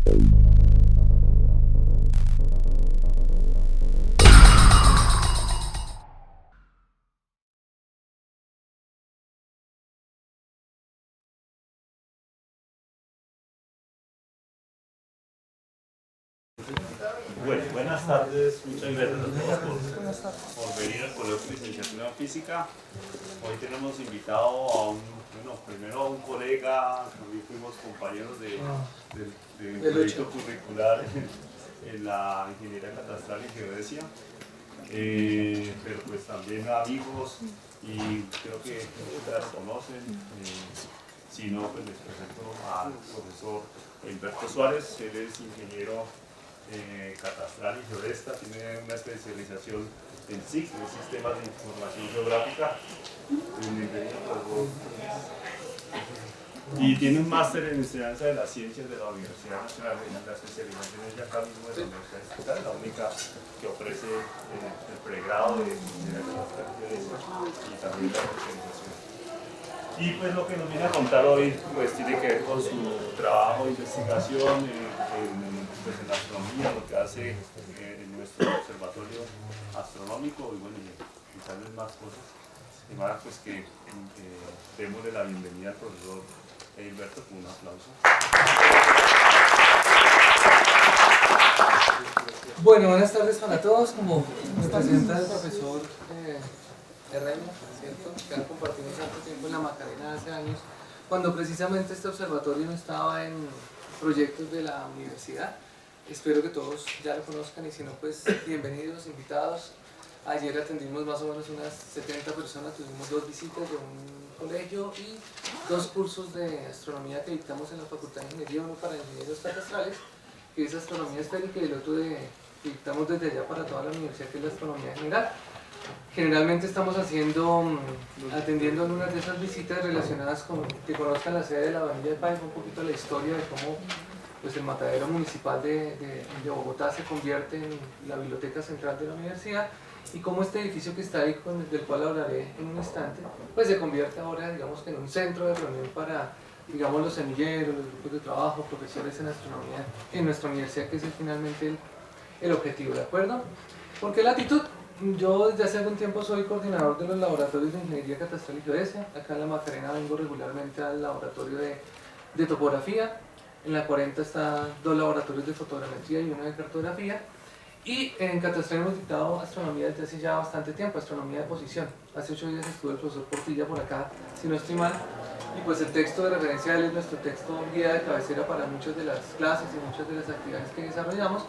Bueno, buenas tardes, muchas gracias a todos por venir al coloquio de licenciatura en física. Hoy tenemos invitado a primero a un colega, también fuimos compañeros de proyecto curricular en la ingeniería catastral y geodesia, pero pues también amigos y creo que muchos ya lo conocen. Si no, pues les presento al profesor Humberto Suárez. Él es ingeniero catastral y geodesta, tiene una especialización en SIG, en Sistemas de Información Geográfica, y tiene un máster en enseñanza de las ciencias de la Universidad Nacional. La especialización es ya acá mismo de la Universidad Estatal, la única que ofrece el pregrado de ingeniería catastral y geodesta y también la especialización. Y pues lo que nos viene a contar hoy pues tiene que ver con su trabajo de investigación pues en la astronomía, lo que hace en nuestro observatorio astronómico y bueno, y tal vez más cosas. Y más pues que démosle la bienvenida al profesor Humberto con un aplauso. Bueno, buenas tardes para todos. Como me presenta el profesor Herrera, ¿cierto? Que han compartido tanto tiempo en la Macarena hace años, cuando precisamente este observatorio no estaba en proyectos de la universidad. Espero que todos ya lo conozcan y si no, pues bienvenidos, invitados. Ayer atendimos más o menos unas 70 personas, tuvimos 2 visitas de un colegio y 2 cursos de astronomía que dictamos en la Facultad de Ingeniería, uno para ingenieros catastrales, que es astronomía esférica, y el otro que dictamos desde allá para toda la universidad, que es la astronomía general. Generalmente estamos atendiendo algunas de esas visitas relacionadas con que conozcan la sede de la Avenida de Paipa, un poquito la historia de cómo pues, el matadero municipal de Bogotá se convierte en la biblioteca central de la universidad y cómo este edificio que está ahí, del cual hablaré en un instante, pues se convierte ahora, digamos, en un centro de reunión para, digamos, los semilleros, los grupos de trabajo, profesores en astronomía en nuestra universidad, que es finalmente el objetivo, ¿de acuerdo? ¿Por qué latitud? Yo desde hace algún tiempo soy coordinador de los laboratorios de ingeniería catastral y geodesia. Acá en la Macarena vengo regularmente al laboratorio de topografía. En la 40 están 2 laboratorios de fotogrametría y uno de cartografía. Y en catastral hemos dictado astronomía desde hace ya bastante tiempo, astronomía de posición. Hace 8 días estuvo el profesor Portilla por acá, si no estoy mal. Y pues el texto de referencia de él es nuestro texto guía de cabecera para muchas de las clases y muchas de las actividades que desarrollamos.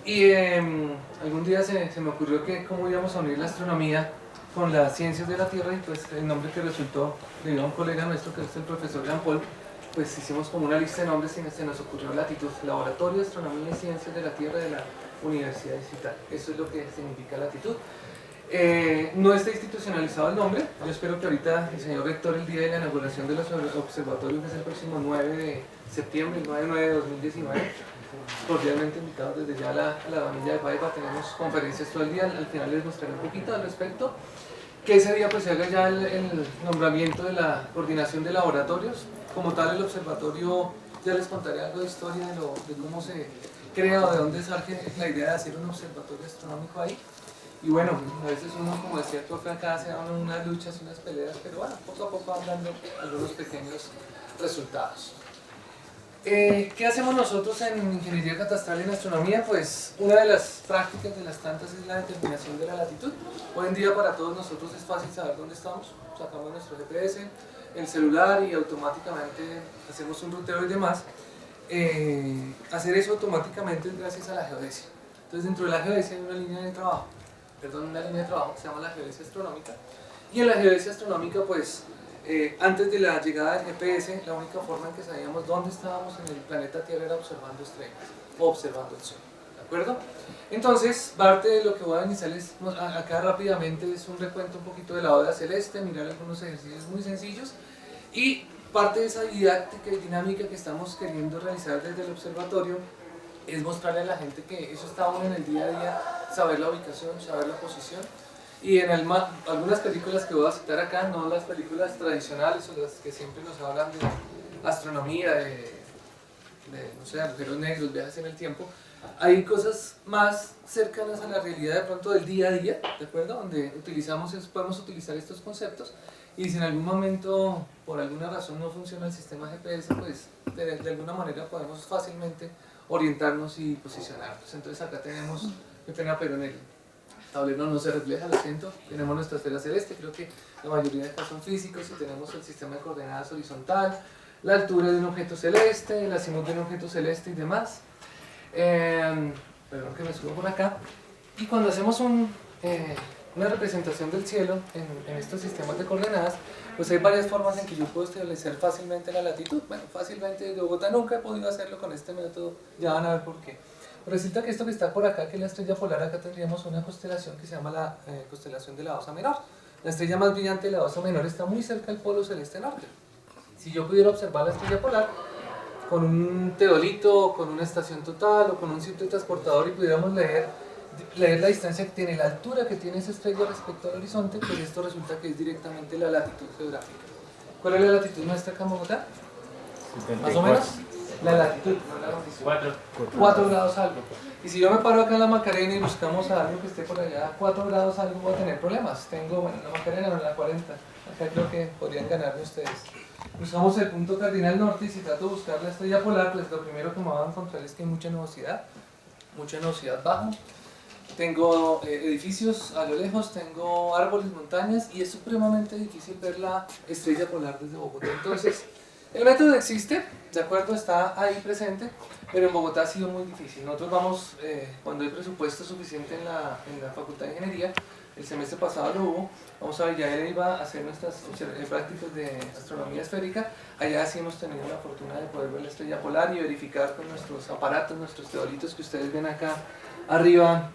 Y algún día se me ocurrió que cómo íbamos a unir la astronomía con las ciencias de la Tierra, y pues el nombre que resultó debido a un colega nuestro que es el profesor Jean Paul, pues hicimos como una lista de nombres y se nos ocurrió Latitud, Laboratorio de Astronomía y Ciencias de la Tierra de la Universidad Distrital. Eso es lo que significa Latitud. No está institucionalizado el nombre. Yo espero que ahorita el señor rector, el día de la inauguración de los observatorios, que es el próximo 9 de septiembre, el 9 de 2019, cordialmente invitados desde ya a la Avenida de Paipa. Tenemos conferencias todo el día, al final les mostraré un poquito al respecto. Que ese día pues se haga ya el nombramiento de la coordinación de laboratorios. Como tal, el observatorio, ya les contaré algo de historia de cómo se crea o de dónde surge la idea de hacer un observatorio astronómico ahí. Y bueno, a veces uno, como decía el profe acá, se dan unas luchas y unas peleas, pero bueno, poco a poco van dando algunos pequeños resultados. ¿Qué hacemos nosotros en ingeniería catastral y en astronomía? Pues una de las prácticas de las tantas es la determinación de la latitud. Hoy en día para todos nosotros es fácil saber dónde estamos. Sacamos nuestro GPS, el celular y automáticamente hacemos un ruteo y demás. Hacer eso automáticamente es gracias a la geodesia. Entonces dentro de la geodesia hay una línea de trabajo que se llama la geodesia astronómica. Y en la geodesia astronómica pues antes de la llegada del GPS, la única forma en que sabíamos dónde estábamos en el planeta Tierra era observando estrellas o observando el Sol, ¿de acuerdo? Entonces, parte de lo que voy a iniciarles acá rápidamente es un recuento un poquito de la bóveda celeste, mirar algunos ejercicios muy sencillos, y parte de esa didáctica y dinámica que estamos queriendo realizar desde el observatorio es mostrarle a la gente que eso está aún en el día a día, saber la ubicación, saber la posición. Y en algunas películas que voy a citar acá, no las películas tradicionales o las que siempre nos hablan de astronomía, de no sé, agujeros negros, viajes en el tiempo, hay cosas más cercanas a la realidad de pronto del día a día, ¿de acuerdo? Donde podemos utilizar estos conceptos y si en algún momento, por alguna razón, no funciona el sistema GPS, pues de alguna manera podemos fácilmente orientarnos y posicionarnos. Entonces acá tenemos, qué pena, pero en el tablero no se refleja, lo siento, tenemos nuestra esfera celeste, creo que la mayoría de estos son físicos y tenemos el sistema de coordenadas horizontal, la altura de un objeto celeste, el azimut de un objeto celeste y demás. Perdón que me subo por acá. Y cuando hacemos una representación del cielo en estos sistemas de coordenadas, pues hay varias formas en que yo puedo establecer fácilmente la latitud. Bueno, fácilmente desde Bogotá nunca he podido hacerlo con este método, ya van a ver por qué. Resulta que esto que está por acá, que es la estrella polar, acá tendríamos una constelación que se llama la constelación de la Osa Menor. La estrella más brillante de la Osa Menor está muy cerca del polo celeste norte. Si yo pudiera observar la estrella polar con un teodolito, con una estación total o con un simple transportador y pudiéramos leer la distancia que tiene, la altura que tiene esa estrella respecto al horizonte, pues esto resulta que es directamente la latitud geográfica. ¿Cuál es la latitud nuestra acá en Bogotá? 74. Más o menos. La latitud, no la longitud. 4 grados algo. Y si yo me paro acá en la Macarena y buscamos a algo que esté por allá, 4 grados algo, voy a tener problemas. Tengo, bueno, la Macarena no, la 40. Acá creo que podrían ganarme ustedes. Buscamos el punto cardinal norte y si trato de buscar la estrella polar, pues lo primero que me va a encontrar es que hay mucha nubosidad baja. Tengo edificios a lo lejos, tengo árboles, montañas y es supremamente difícil ver la estrella polar desde Bogotá. Entonces, el método existe, de acuerdo, está ahí presente, pero en Bogotá ha sido muy difícil. Nosotros vamos, cuando hay presupuesto suficiente en la Facultad de Ingeniería, el semestre pasado lo hubo, vamos a Villaera iba a hacer nuestras prácticas de astronomía esférica, allá sí hemos tenido la fortuna de poder ver la estrella polar y verificar con nuestros aparatos, nuestros teodolitos que ustedes ven acá arriba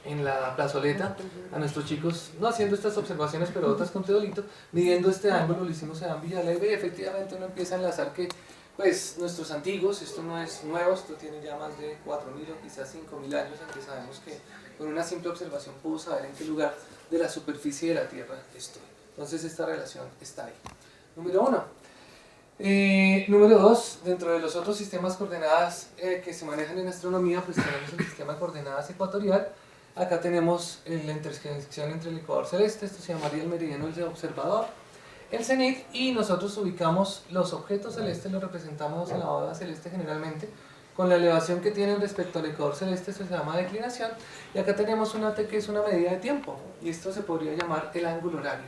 en la plazoleta, a nuestros chicos, no haciendo estas observaciones, pero otras con teodolito, midiendo este ángulo, lo hicimos en Villalegre y efectivamente uno empieza a enlazar que pues nuestros antiguos, esto no es nuevo, esto tiene ya más de 4.000 o quizás 5.000 años en que sabemos que con una simple observación puedo saber en qué lugar de la superficie de la Tierra estoy. Entonces esta relación está ahí. Número 1. Número 2, dentro de los otros sistemas coordenadas que se manejan en astronomía, pues tenemos el sistema de coordenadas ecuatorial. Acá tenemos la intersección entre el ecuador celeste, esto se llamaría el meridiano del observador, el cenit, y nosotros ubicamos los objetos celestes, los representamos en la bóveda celeste generalmente, con la elevación que tienen respecto al ecuador celeste, eso se llama declinación, y acá tenemos una T que es una medida de tiempo, y esto se podría llamar el ángulo horario.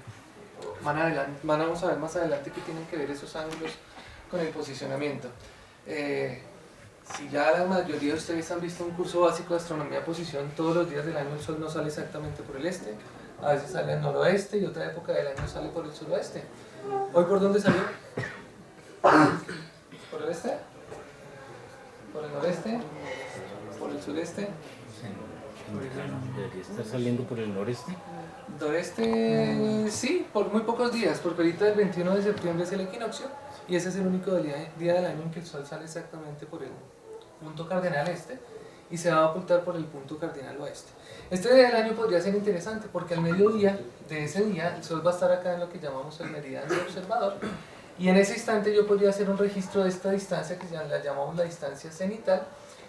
Vamos a ver más adelante qué tienen que ver esos ángulos con el posicionamiento. Si ya la mayoría de ustedes han visto un curso básico de astronomía de posición, todos los días del año el sol no sale exactamente por el este, a veces sale al noroeste y otra época del año sale por el suroeste. ¿Hoy por dónde salió? ¿Por el este? ¿Por el noreste? ¿Por el sureste? Debería estar saliendo por el noreste. Noreste, sí, por muy pocos días, porque ahorita el 21 de septiembre es el equinoccio y ese es el único día del año en que el sol sale exactamente por el punto cardinal este y se va a ocultar por el punto cardinal oeste. Este día del año podría ser interesante porque al mediodía de ese día el sol va a estar acá en lo que llamamos el meridiano del observador y en ese instante yo podría hacer un registro de esta distancia que la llamamos la distancia cenital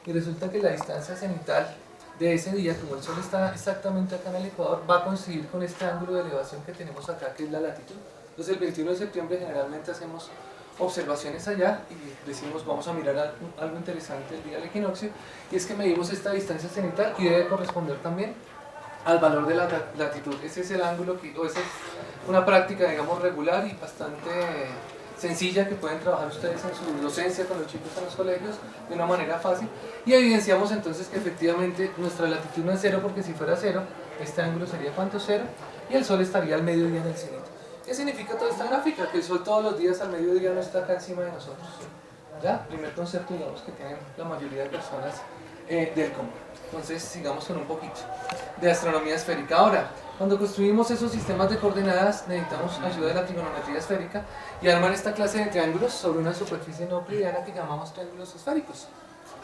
y resulta que la distancia cenital de ese día, como el sol está exactamente acá en el ecuador, va a coincidir con este ángulo de elevación que tenemos acá, que es la latitud. Entonces el 21 de septiembre generalmente hacemos observaciones allá y decimos vamos a mirar algo interesante el día del equinoccio, y es que medimos esta distancia cenital y debe corresponder también al valor de la latitud. Ese es el ángulo, o esa es una práctica, digamos, regular y bastante sencilla que pueden trabajar ustedes en su docencia con los chicos en los colegios de una manera fácil, y evidenciamos entonces que efectivamente nuestra latitud no es cero, porque si fuera cero, este ángulo sería ¿cuánto? Cero, y el sol estaría al mediodía en el cenit. ¿Qué significa toda esta gráfica? Que el sol todos los días al mediodía no está acá encima de nosotros. ¿Ya? Primer concepto, digamos, que tienen la mayoría de personas del común. Entonces sigamos con un poquito de astronomía esférica. Ahora, cuando construimos esos sistemas de coordenadas necesitamos ayuda de la trigonometría esférica y armar esta clase de triángulos sobre una superficie no euclidiana que llamamos triángulos esféricos.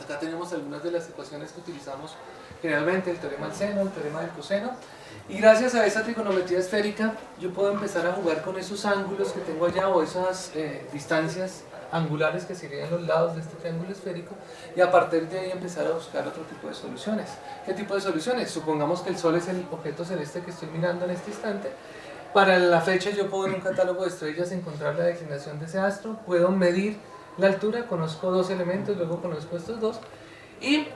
Acá tenemos algunas de las ecuaciones que utilizamos generalmente, el teorema del seno, el teorema del coseno, y gracias a esa trigonometría esférica yo puedo empezar a jugar con esos ángulos que tengo allá o esas distancias angulares que serían los lados de este triángulo esférico, y a partir de ahí empezar a buscar otro tipo de soluciones. ¿Qué tipo de soluciones? Supongamos que el Sol es el objeto celeste que estoy mirando en este instante. Para la fecha yo puedo en un catálogo de estrellas encontrar la declinación de ese astro, puedo medir la altura, conozco dos elementos, luego conozco estos dos, y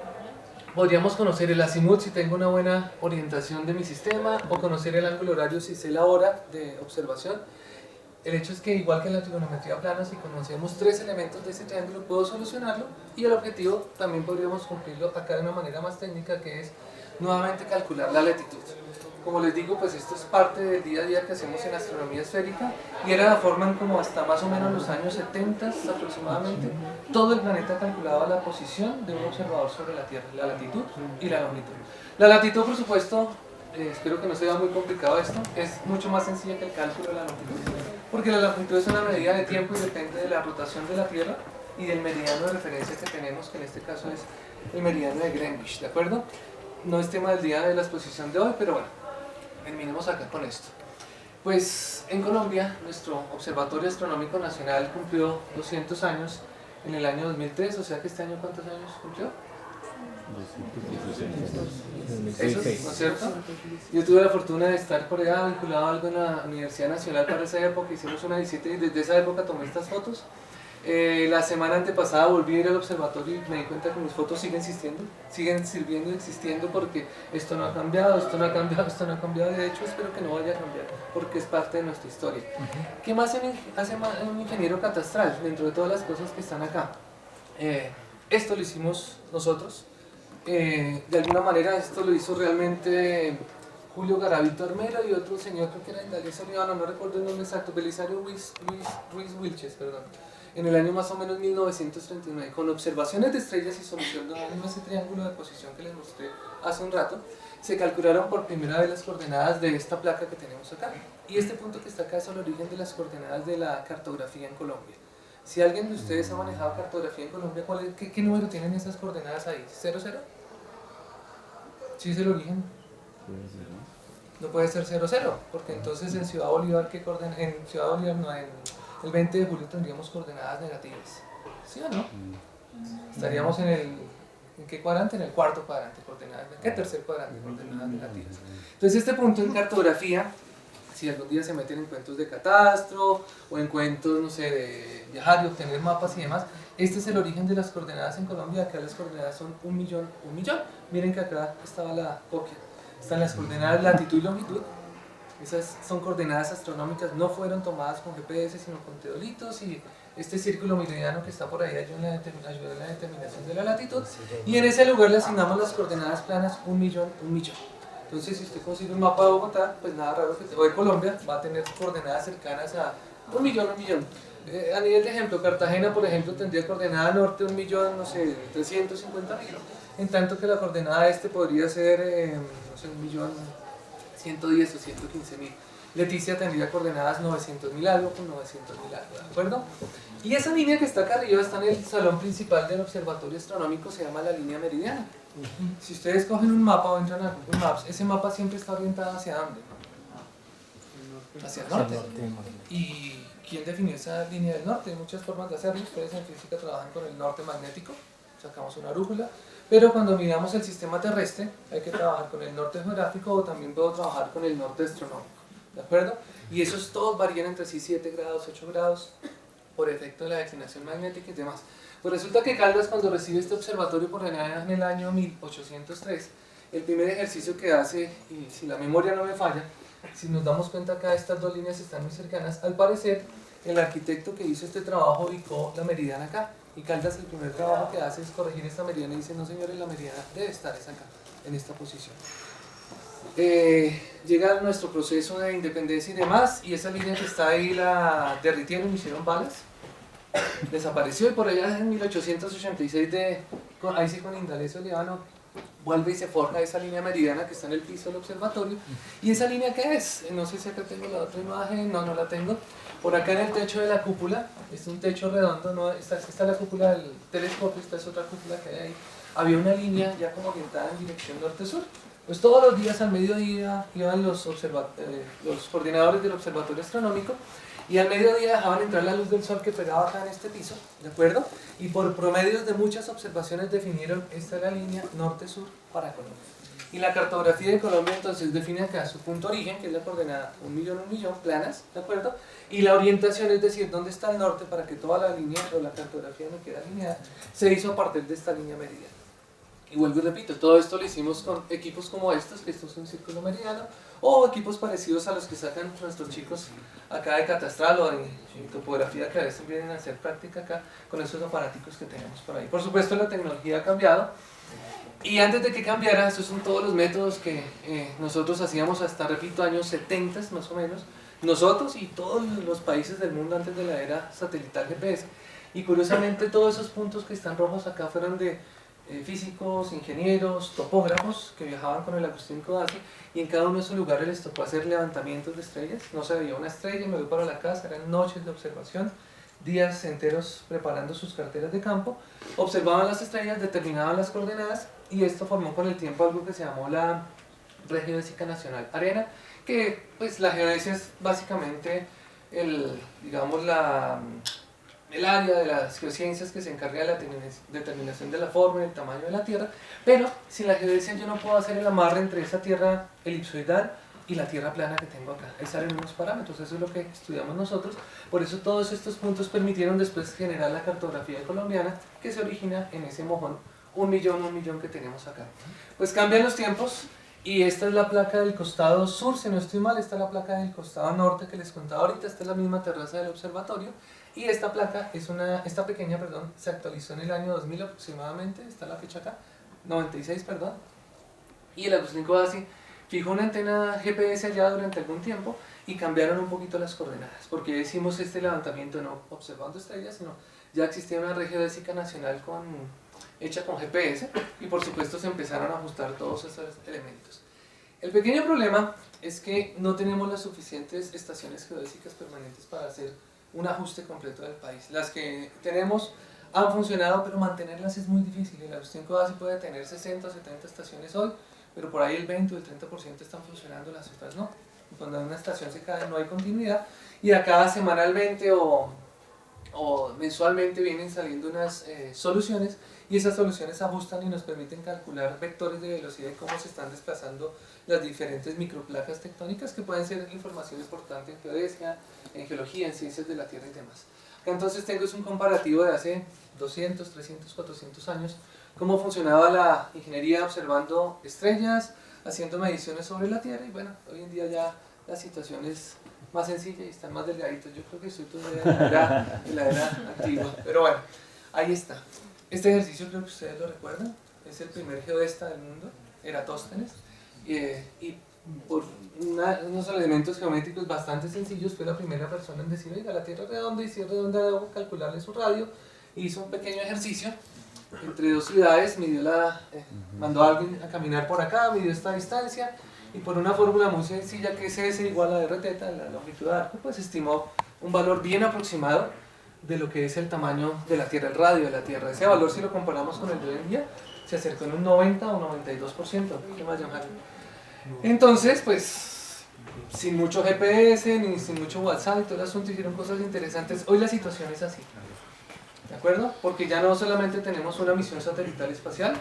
podríamos conocer el azimut si tengo una buena orientación de mi sistema, o conocer el ángulo horario si sé la hora de observación. El hecho es que, igual que en la trigonometría plana, si conocemos tres elementos de ese triángulo, puedo solucionarlo, y el objetivo también podríamos cumplirlo acá de una manera más técnica, que es nuevamente calcular la latitud. Como les digo, pues esto es parte del día a día que hacemos en astronomía esférica, y era la forma en como hasta más o menos los años 70 aproximadamente, todo el planeta calculaba la posición de un observador sobre la Tierra, la latitud y la longitud. La latitud, por supuesto, espero que no sea muy complicado esto, es mucho más sencilla que el cálculo de la longitud, porque la longitud es una medida de tiempo y depende de la rotación de la Tierra y del meridiano de referencia que tenemos, que en este caso es el meridiano de Greenwich, ¿de acuerdo? No es tema del día de la exposición de hoy, pero bueno, terminemos acá con esto. Pues en Colombia, nuestro Observatorio Astronómico Nacional cumplió 200 años en el año 2003, o sea que este año, ¿cuántos años cumplió? Eso, ¿no es cierto? Yo tuve la fortuna de estar por allá vinculado a algo en la Universidad Nacional para esa época, hicimos una visita y desde esa época tomé estas fotos. La semana antepasada volví a ir al observatorio y me di cuenta que mis fotos siguen sirviendo y existiendo, porque esto no ha cambiado, esto no ha cambiado, esto no ha cambiado, y de hecho espero que no vaya a cambiar, porque es parte de nuestra historia. ¿Qué más hace un ingeniero catastral dentro de todas las cosas que están acá? Esto lo hicimos nosotros. De alguna manera esto lo hizo realmente Julio Garavito Armero y otro señor, creo que era Indalecio Líbano, no recuerdo el nombre exacto, Belisario Ruiz Wilches, perdón, en el año más o menos 1939, con observaciones de estrellas y solución de ese triángulo de posición que les mostré hace un rato, se calcularon por primera vez las coordenadas de esta placa que tenemos acá, y este punto que está acá es el origen de las coordenadas de la cartografía en Colombia. Si alguien de ustedes ha manejado cartografía en Colombia, ¿qué número tienen esas coordenadas ahí? ¿00? ¿Sí es el origen? No puede ser 00, porque entonces en Ciudad Bolívar, en Ciudad Bolívar no, en el 20 de julio tendríamos coordenadas negativas. ¿Sí o no? Estaríamos ¿en qué cuadrante? En el cuarto cuadrante, coordenadas, ¿qué tercer cuadrante? Coordenadas negativas. Entonces este punto en cartografía, si algún día se meten en cuentos de catastro o en cuentos, no sé, de viajar y obtener mapas y demás, este es el origen de las coordenadas en Colombia. Acá las coordenadas son 1.000.000, 1.000.000. Miren que acá estaba la copia. Están las coordenadas latitud y longitud. Esas son coordenadas astronómicas, no fueron tomadas con GPS sino con teodolitos, y este círculo meridiano que está por ahí ayuda en la determinación de la latitud, y en ese lugar le asignamos las coordenadas planas 1.000.000, 1.000.000. Entonces si usted consigue un mapa de Bogotá, pues nada raro que o de Colombia, va a tener coordenadas cercanas a 1.000.000, 1.000.000. A nivel de ejemplo, Cartagena por ejemplo tendría coordenada norte 1.000.000, no sé, 350.000, en tanto que la coordenada este podría ser, no sé, 1.110.000 o 115.000. Leticia tendría coordenadas 900.000 algo con 900.000 algo, ¿de acuerdo? Y esa línea que está acá arriba está en el salón principal del observatorio astronómico, se llama la línea meridiana. Si ustedes cogen un mapa o entran a Google Maps, ese mapa siempre está orientado hacia ¿dónde? Hacia el norte. ¿Y quién definió esa línea del norte? Hay muchas formas de hacerlo. Ustedes en física trabajan con el norte magnético, sacamos una brújula, pero cuando miramos el sistema terrestre hay que trabajar con el norte geográfico, o también puedo trabajar con el norte astronómico, ¿de acuerdo? Y esos todos varían entre sí 7 grados, 8 grados, por efecto de la declinación magnética y demás. Pues resulta que Caldas, cuando recibe este observatorio por en el año 1803, el primer ejercicio que hace, y si la memoria no me falla, si nos damos cuenta acá estas dos líneas están muy cercanas, al parecer el arquitecto que hizo este trabajo ubicó la meridiana acá, y Caldas el primer trabajo que hace es corregir esta meridiana y dice: no señores, la meridiana debe estar acá, en esta posición. Llega nuestro proceso de independencia y demás, y esa línea que está ahí la derritieron y hicieron balas, desapareció, y por allá en 1886, ahí sí con Indalecio Líbano, vuelve y se forja esa línea meridiana que está en el piso del observatorio. ¿Y esa línea qué es? No sé si acá tengo la otra imagen, no la tengo. Por acá en el techo de la cúpula, es un techo redondo, ¿no? Esta es la cúpula del telescopio, esta es otra cúpula que hay ahí. Había una línea ya como orientada en dirección norte-sur. Pues todos los días al mediodía iban los coordinadores del observatorio astronómico y al mediodía dejaban entrar la luz del sol que pegaba acá en este piso, ¿de acuerdo? Y por promedios de muchas observaciones definieron esta es la línea norte-sur para Colombia. Y la cartografía de Colombia entonces define acá su punto origen, que es la coordenada 1.000.000, planas, ¿de acuerdo? Y la orientación, es decir, dónde está el norte para que toda la línea o la cartografía no quede alineada, se hizo a partir de esta línea meridiana. Y vuelvo y repito, todo esto lo hicimos con equipos como estos, que esto es un círculo meridiano, o equipos parecidos a los que sacan nuestros chicos acá de catastral o de topografía, que a veces vienen a hacer práctica acá con esos aparaticos que tenemos por ahí. Por supuesto la tecnología ha cambiado, y antes de que cambiara, estos son todos los métodos que nosotros hacíamos hasta, repito, años 70 más o menos, nosotros y todos los países del mundo antes de la era satelital GPS. Y curiosamente todos esos puntos que están rojos acá fueron de físicos, ingenieros, topógrafos que viajaban con el Agustín Codazzi, y en cada uno de esos lugares les tocó hacer levantamientos de estrellas. No se veía una estrella, me voy para la casa, eran noches de observación, días enteros preparando sus carteras de campo, observaban las estrellas, determinaban las coordenadas, y esto formó con el tiempo algo que se llamó la Red Geodésica Nacional ARENA, que pues la geodesia es básicamente el área de las geociencias que se encarga de la determinación de la forma y el tamaño de la Tierra, pero sin la geodesia yo no puedo hacer el amarre entre esa Tierra elipsoidal y la Tierra plana que tengo acá. Ahí salen unos parámetros, eso es lo que estudiamos nosotros. Por eso todos estos puntos permitieron después generar la cartografía colombiana, que se origina en ese mojón 1.000.000 que tenemos acá. Pues cambian los tiempos, y esta es la placa del costado sur, si no estoy mal. Esta es la placa del costado norte que les contaba ahorita. Esta es la misma terraza del observatorio, y esta placa, esta pequeña, se actualizó en el año 2000 aproximadamente, está la fecha acá, 96, perdón, y el Agustín Codazzi fijó una antena GPS allá durante algún tiempo, y cambiaron un poquito las coordenadas, porque hicimos este levantamiento no observando estrellas, sino ya existía una red geodésica nacional hecha con GPS, y por supuesto se empezaron a ajustar todos esos elementos. El pequeño problema es que no tenemos las suficientes estaciones geodésicas permanentes para hacer un ajuste completo del país. Las que tenemos han funcionado, pero mantenerlas es muy difícil. El Agustín Codazzi puede tener 60 o 70 estaciones hoy, pero por ahí el 20 o el 30% están funcionando, las otras no. Y cuando una estación se cae no hay continuidad, y acá semanalmente o mensualmente vienen saliendo unas soluciones, y esas soluciones ajustan y nos permiten calcular vectores de velocidad y cómo se están desplazando las diferentes microplacas tectónicas, que pueden ser información importante en geodesia, en geología, en ciencias de la Tierra y demás. Acá entonces tengo un comparativo de hace 200, 300, 400 años, cómo funcionaba la ingeniería observando estrellas, haciendo mediciones sobre la Tierra, y bueno, hoy en día ya la situación es más sencilla y están más delgaditos. Yo creo que estoy todavía en la era antigua, pero bueno, ahí está. Este ejercicio creo que ustedes lo recuerdan, es el primer geodesta del mundo, Eratóstenes, y por unos elementos geométricos bastante sencillos fue la primera persona en decir, oiga, la Tierra es redonda, y si es redonda debo calcularle su radio. Hizo un pequeño ejercicio entre dos ciudades, mandó a alguien a caminar por acá, midió esta distancia, y por una fórmula muy sencilla que es S igual a R θ, la longitud de arco, pues estimó un valor bien aproximado de lo que es el tamaño de la Tierra, el radio de la Tierra. Ese valor, si lo comparamos con el de hoy en día, se acercó en un 90 o 92%. ¿Qué más, John Harry? Entonces, pues, sin mucho GPS, ni sin mucho WhatsApp y todo el asunto, hicieron cosas interesantes. Hoy la situación es así, ¿de acuerdo? Porque ya no solamente tenemos una misión satelital espacial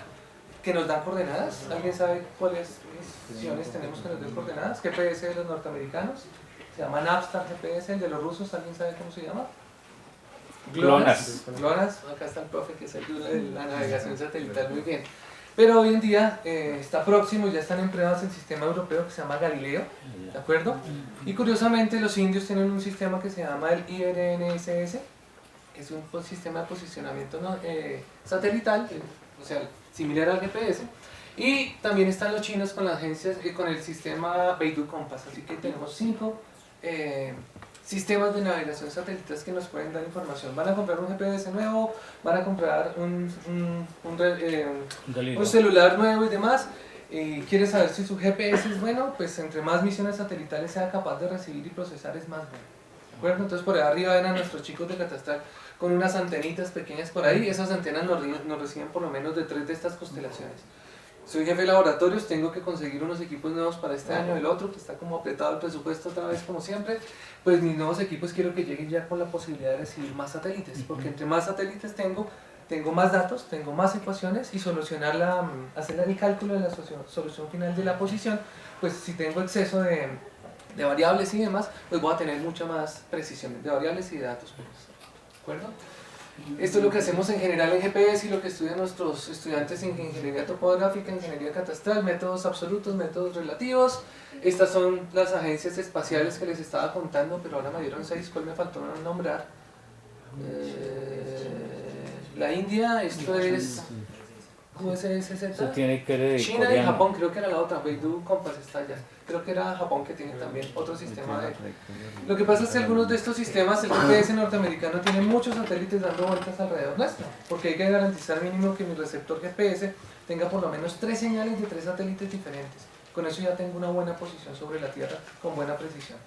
que nos dan coordenadas. ¿Alguien sabe cuáles misiones tenemos que nos den coordenadas? GPS de los norteamericanos, se llama Navstar GPS. El de los rusos, ¿alguien sabe cómo se llama? GLONASS. GLONASS, acá está el profe que es el duro de la navegación satelital, muy bien. Pero hoy en día está próximo, ya están empleados el sistema europeo que se llama Galileo, ¿de acuerdo? Y curiosamente los indios tienen un sistema que se llama el IRNSS, que es un sistema de posicionamiento satelital, o sea, similar al GPS. Y también están los chinos con las agencias, con el sistema Beidou Compass, así que tenemos 5 sistemas de navegación satélites que nos pueden dar información. Van a comprar un GPS nuevo, van a comprar un celular nuevo y demás. ¿Quiere saber si su GPS es bueno? Pues entre más misiones satelitales sea capaz de recibir y procesar es más bueno. ¿De acuerdo? Entonces por ahí arriba ven a nuestros chicos de catastral con unas antenitas pequeñas por ahí. Esas antenas nos reciben por lo menos de 3 de estas constelaciones. Soy jefe de laboratorios, tengo que conseguir unos equipos nuevos para este año, el otro, que está como apretado el presupuesto otra vez como siempre. Pues mis nuevos equipos quiero que lleguen ya con la posibilidad de recibir más satélites, porque entre más satélites tengo más datos, tengo más ecuaciones y hacer el cálculo de la solución final de la posición. Pues si tengo exceso de variables y demás, pues voy a tener mucha más precisión de variables y de datos. Pues, ¿de acuerdo? Esto es lo que hacemos en general en GPS y lo que estudian nuestros estudiantes en ingeniería topográfica, ingeniería catastral, métodos absolutos, métodos relativos. Estas son las agencias espaciales que les estaba contando, pero ahora me dieron 6, ¿cuál me faltó nombrar? La India, esto es USSZ, Eso tiene que ver de China y coreano. Japón, creo que era la otra, Beidou Compass está allá. Creo que era Japón que tiene también otro sistema de... Lo que pasa es que algunos de estos sistemas, el GPS norteamericano tiene muchos satélites dando vueltas alrededor nuestro, porque hay que garantizar mínimo que mi receptor GPS tenga por lo menos 3 señales de 3 satélites diferentes. Con eso ya tengo una buena posición sobre la Tierra, con buena precisión.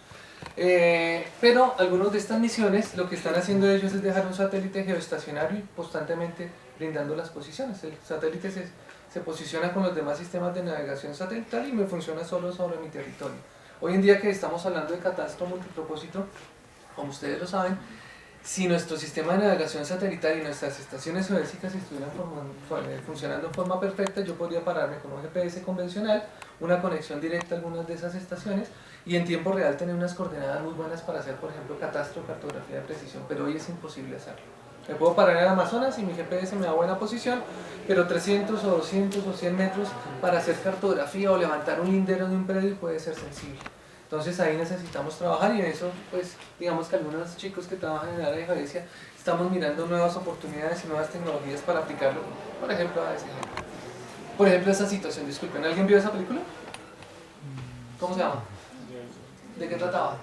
Pero algunos de estas misiones lo que están haciendo ellos es dejar un satélite geoestacionario y constantemente brindando las posiciones. El satélite se posiciona con los demás sistemas de navegación satelital y me funciona solo sobre mi territorio. Hoy en día que estamos hablando de catastro multipropósito, como ustedes lo saben, si nuestro sistema de navegación satelital y nuestras estaciones geodésicas estuvieran funcionando en forma perfecta, yo podría pararme con un GPS convencional, una conexión directa a algunas de esas estaciones y en tiempo real tener unas coordenadas muy buenas para hacer, por ejemplo, catastro o cartografía de precisión, pero hoy es imposible hacerlo. Me puedo parar en el Amazonas y mi GPS me da buena posición, pero 300 o 200 o 100 metros para hacer cartografía o levantar un lindero de un predio puede ser sensible. Entonces ahí necesitamos trabajar y en eso, pues, digamos que algunos chicos que trabajan en el área de geodesia estamos mirando nuevas oportunidades y nuevas tecnologías para aplicarlo, por ejemplo, a ese ejemplo. Por ejemplo, esa situación, disculpen, ¿alguien vio esa película? ¿Cómo se llama? ¿De qué trataba?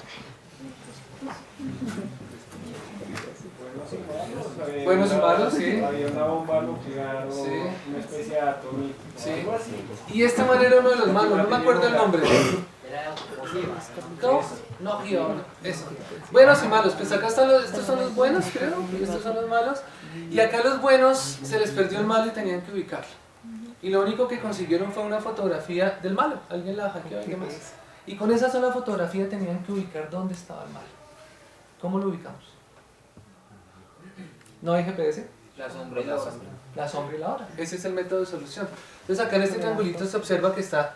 Buenos y malos, sí. Había una bomba nuclear o Sí. una especie de atómico, Sí. algo así. Y este man era uno de los malos, no me acuerdo el nombre. ¿Cómo? No, eso. Buenos y malos, pues acá están estos son los buenos, creo, y estos son los malos. Y acá los buenos se les perdió el malo y tenían que ubicarlo. Y lo único que consiguieron fue una fotografía del malo. Alguien la hackeó, alguien más. Y con esa sola fotografía tenían que ubicar dónde estaba el malo. ¿Cómo lo ubicamos? ¿No hay GPS? La sombra y la sombra. La sombra y la hora. Ese es el método de solución. Entonces acá en este triangulito se observa que está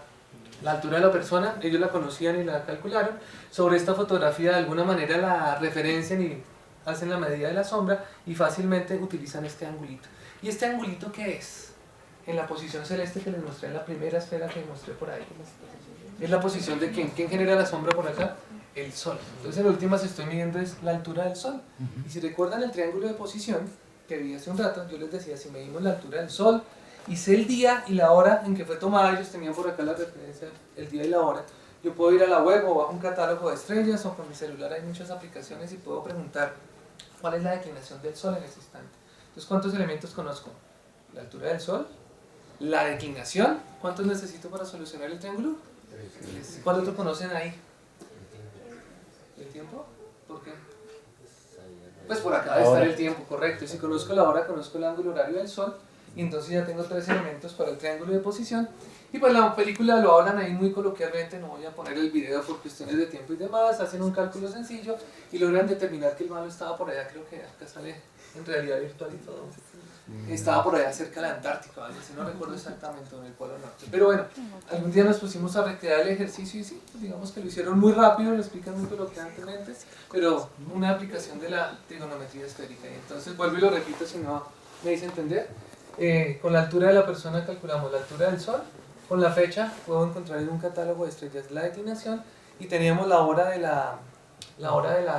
la altura de la persona, ellos la conocían y la calcularon. Sobre esta fotografía de alguna manera la referencian y hacen la medida de la sombra y fácilmente utilizan este angulito. ¿Y este angulito qué es? En la posición celeste que les mostré en la primera esfera que mostré por ahí. Es la posición de ¿quién? ¿Quién genera la sombra por acá? El Sol. Entonces en últimas estoy midiendo es la altura del Sol. Y si recuerdan el triángulo de posición que vi hace un rato, yo les decía, si medimos la altura del Sol, hice el día y la hora en que fue tomada, ellos tenían por acá la referencia, el día y la hora. Yo puedo ir a la web o bajo un catálogo de estrellas o con mi celular hay muchas aplicaciones y puedo preguntar cuál es la declinación del Sol en ese instante. Entonces, ¿cuántos elementos conozco? La altura del Sol, la declinación, ¿cuántos necesito para solucionar el triángulo? ¿Cuál otro conocen ahí? ¿El tiempo? ¿Por qué? Pues por acá debe estar el tiempo, correcto. Y si conozco la hora, conozco el ángulo horario del Sol. Y entonces ya tengo 3 elementos para el triángulo de posición. Y pues la película lo hablan ahí muy coloquialmente, no voy a poner el video por cuestiones de tiempo y demás. Hacen un cálculo sencillo y logran determinar que el malo estaba por allá, creo que acá sale en realidad virtual y todo. Estaba por allá cerca de la Antártica, ¿vale? Si no recuerdo exactamente, en el Polo Norte. Pero bueno, algún día nos pusimos a recrear el ejercicio y sí, pues digamos que lo hicieron muy rápido, lo explican muy coloquialmente, pero una aplicación de la trigonometría esférica. Y entonces vuelvo y lo repito si no me hice entender. Con la altura de la persona calculamos la altura del Sol, con la fecha puedo encontrar en un catálogo de estrellas la declinación y teníamos la hora de la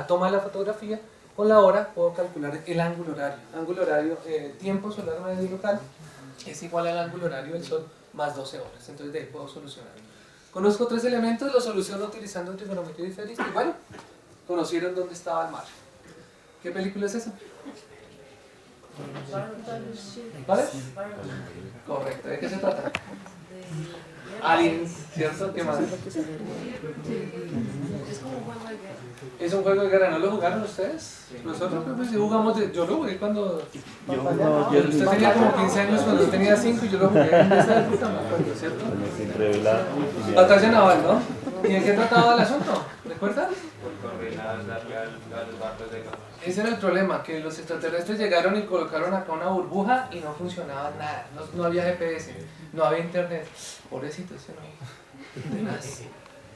toma de la fotografía. Con la hora puedo calcular el ángulo horario, tiempo solar medio local es igual al ángulo horario del Sol más 12 horas, entonces de ahí puedo solucionar. Conozco 3 elementos, los soluciono utilizando trigonometría esférica y bueno, conocieron dónde estaba el mar. ¿Qué película es esa? ¿Vale? Correcto, ¿de qué se trata? Aliens, ¿cierto? ¿Qué más? Es como un juego de guerra. Es un juego de guerra, ¿no lo jugaron ustedes? Nosotros pues, sí jugamos, yo lo jugué cuando... Usted tenía como 15 años cuando yo tenía 5 y yo lo jugué en esa época, me acuerdo, ¿cierto? Batalla naval, ¿no? ¿Y en qué trataba el asunto? ¿Recuerdan? Por coordenadas darle a los barcos de guerra. Ese era el problema, que los extraterrestres llegaron y colocaron acá una burbuja y no funcionaba nada, no había GPS, no había internet, pobrecito ese no, tenaz.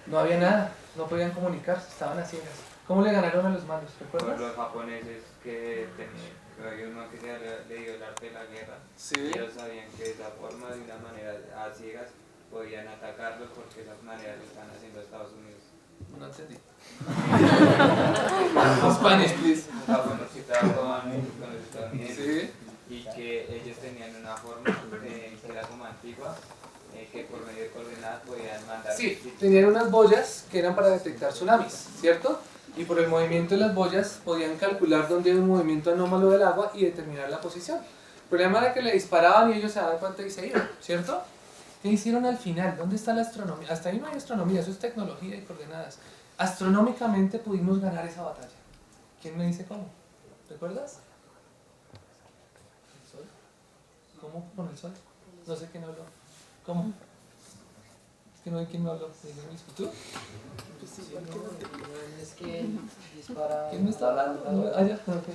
No había nada, no podían comunicarse, estaban a ciegas. ¿Cómo le ganaron a los malos? Por ¿Recuerdas? los japoneses que tenían, había uno que se le dio el arte de la guerra. Sí. Ellos sabían que de esa forma, de una manera a ciegas, podían atacarlos porque de esa manera lo están haciendo Estados Unidos. No entendí. Spanish, please. Un japonés que trabajaba con los estadounidenses Sí. y que ellos tenían una forma que era como antigua, que por medio de coordenadas podían mandar. Sí, tenían unas boyas que eran para detectar tsunamis, ¿cierto? Y por el movimiento de las boyas podían calcular dónde hay un movimiento anómalo del agua y determinar la posición. El problema era que le disparaban y ellos se daban cuenta y se iban, ¿cierto? ¿Qué hicieron al final? ¿Dónde está la astronomía? Hasta ahí no hay astronomía, eso es tecnología y coordenadas. Astronómicamente pudimos ganar esa batalla. ¿Quién me dice cómo? ¿Recuerdas? ¿El sol? ¿Cómo con el sol? No sé quién habló. ¿Cómo? Es que no hay quien me habló. ¿Tú? Es que dispara. ¿Quién me está hablando? Ah, ya. Ok.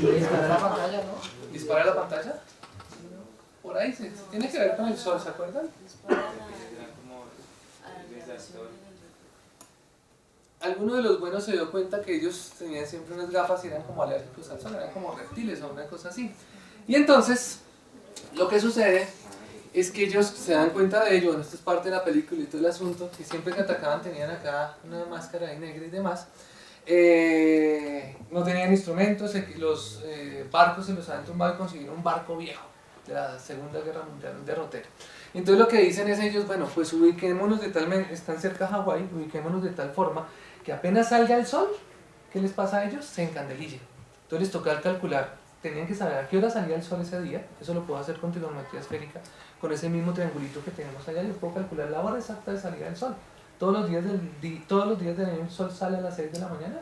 Dispara la pantalla, ¿no? ¿Dispara la pantalla? Por ahí, tiene que ver con el sol, ¿se acuerdan? Eran como desde el sol. Alguno de los buenos se dio cuenta que ellos tenían siempre unas gafas y eran como alérgicos al sol, eran como reptiles o una cosa así. Y entonces, lo que sucede es que ellos se dan cuenta de ello, bueno, esto es parte de la película y todo el asunto, que siempre que atacaban tenían acá una máscara ahí negra y demás. No tenían instrumentos, los barcos se los habían tumbado y consiguieron un barco viejo de la Segunda Guerra Mundial, un derrotero. Y entonces lo que dicen es ellos, bueno, pues ubiquémonos de tal manera, están cerca de Hawái, ubiquémonos de tal forma que apenas salga el sol, ¿qué les pasa a ellos? Se encandelillen. Entonces les toca calcular, tenían que saber a qué hora salía el sol ese día, eso lo puedo hacer con trigonometría esférica, con ese mismo triangulito que tenemos allá, yo puedo calcular la hora exacta de salida del sol. Todos los días del año el sol sale a las 6 de la mañana,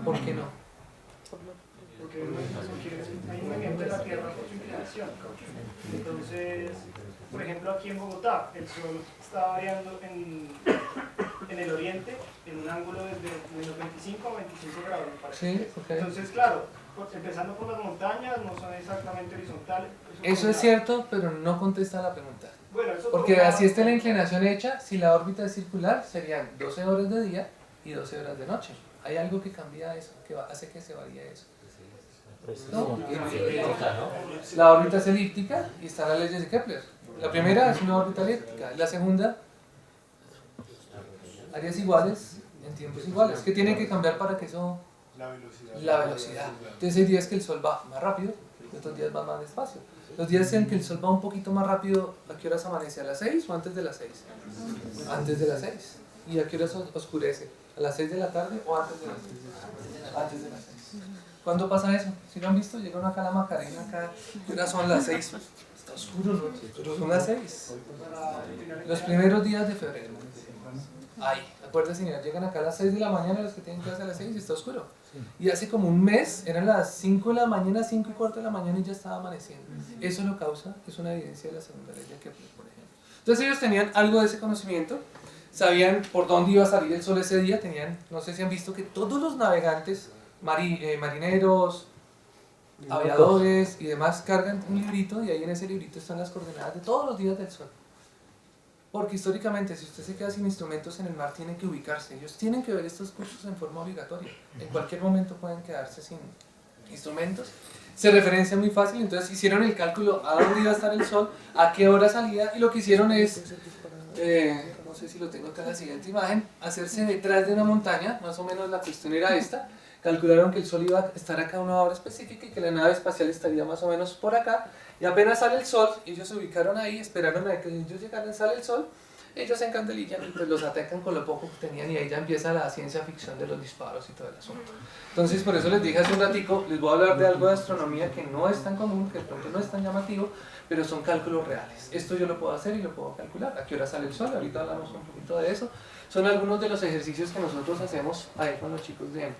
¿por qué no? Porque hay un movimiento de la Tierra por su inclinación. Entonces, por ejemplo, aquí en Bogotá, el sol está variando en el oriente en un ángulo desde menos 25 a 25 grados, me parece. Sí, ok. Entonces, claro, empezando por las montañas, no son exactamente horizontales. Eso es cierto, pero no contesta la pregunta. Bueno, eso Porque por- así está la inclinación hecha, si la órbita es circular, serían 12 horas de día y 12 horas de noche. Hay algo que cambia eso, que hace que se varíe eso. ¿No? La órbita es elíptica y están las leyes de Kepler. La primera es una órbita elíptica, la segunda, áreas iguales en tiempos iguales. ¿Qué tiene que cambiar para que eso? La velocidad. Entonces hay días que el sol va más rápido, otros días va más despacio. Los días en que el sol va un poquito más rápido, ¿a qué horas amanece? ¿A las 6 o antes de las 6? Antes de las 6. ¿Y a qué horas oscurece? ¿A las 6 de la tarde o antes de las 6? Antes de las 6. ¿Cuándo pasa eso? ¿Sí lo han visto? Llegan acá a la Macarena, acá, ¿qué horas son las 6? Está oscuro, ¿no? Pero son las 6. Los primeros días de febrero. Ay, acuérdense, señora, llegan acá a las 6 de la mañana, los que tienen clase a las 6 y está oscuro. Y hace como un mes, eran las 5 de la mañana, 5 y cuarto de la mañana y ya estaba amaneciendo. Eso lo causa, es una evidencia de la segunda ley de Kepler, por ejemplo. Entonces ellos tenían algo de ese conocimiento, sabían por dónde iba a salir el sol ese día, tenían, no sé si han visto que todos los navegantes, marineros, aviadores y demás cargan un librito y ahí en ese librito están las coordenadas de todos los días del sol. Porque históricamente, si usted se queda sin instrumentos en el mar, tiene que ubicarse. Ellos tienen que ver estos cursos en forma obligatoria. En cualquier momento pueden quedarse sin instrumentos. Se referencia muy fácil, entonces hicieron el cálculo a dónde iba a estar el sol, a qué hora salía, y lo que hicieron es, no sé si lo tengo acá en la siguiente imagen, hacerse detrás de una montaña, más o menos la cuestión era esta. Calcularon que el sol iba a estar acá a una hora específica y que la nave espacial estaría más o menos por acá. Y apenas sale el sol, ellos se ubicaron ahí, esperaron a que ellos llegaran, sale el sol, ellos se encandelillan y pues los atacan con lo poco que tenían y ahí ya empieza la ciencia ficción de los disparos y todo el asunto. Entonces por eso les dije hace un ratico, les voy a hablar de algo de astronomía que no es tan común, que de pronto no es tan llamativo, pero son cálculos reales. Esto yo lo puedo hacer y lo puedo calcular. ¿A qué hora sale el sol? Ahorita hablamos un poquito de eso. Son algunos de los ejercicios que nosotros hacemos ahí con los chicos de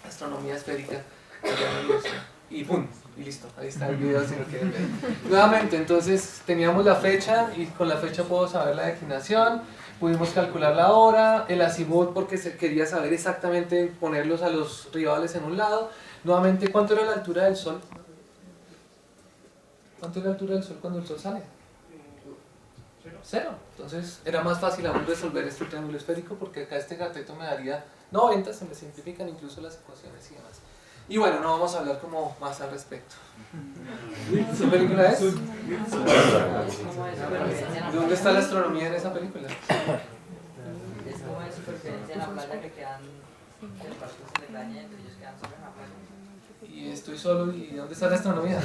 astronomía esférica allá en la universidad. Y ¡pum! Y listo, ahí está el video si lo quieren ver. Nuevamente, entonces teníamos la fecha y con la fecha puedo saber la declinación, pudimos calcular la hora, el azimut porque se quería saber exactamente ponerlos a los rivales en un lado. Nuevamente, ¿cuánto era la altura del sol? ¿Cuánto es la altura del sol cuando el sol sale? Cero. Entonces era más fácil aún resolver este triángulo esférico porque acá este cateto me daría 90, se me simplifican incluso las ecuaciones y demás. Y bueno, no vamos a hablar como más al respecto. ¿Qué película es? ¿Dónde está la astronomía en esa película? Es como de supervivencia en la playa que quedan, que el barco se les daña y ellos quedan solos en la playa. Y estoy solo, ¿y dónde está la astronomía?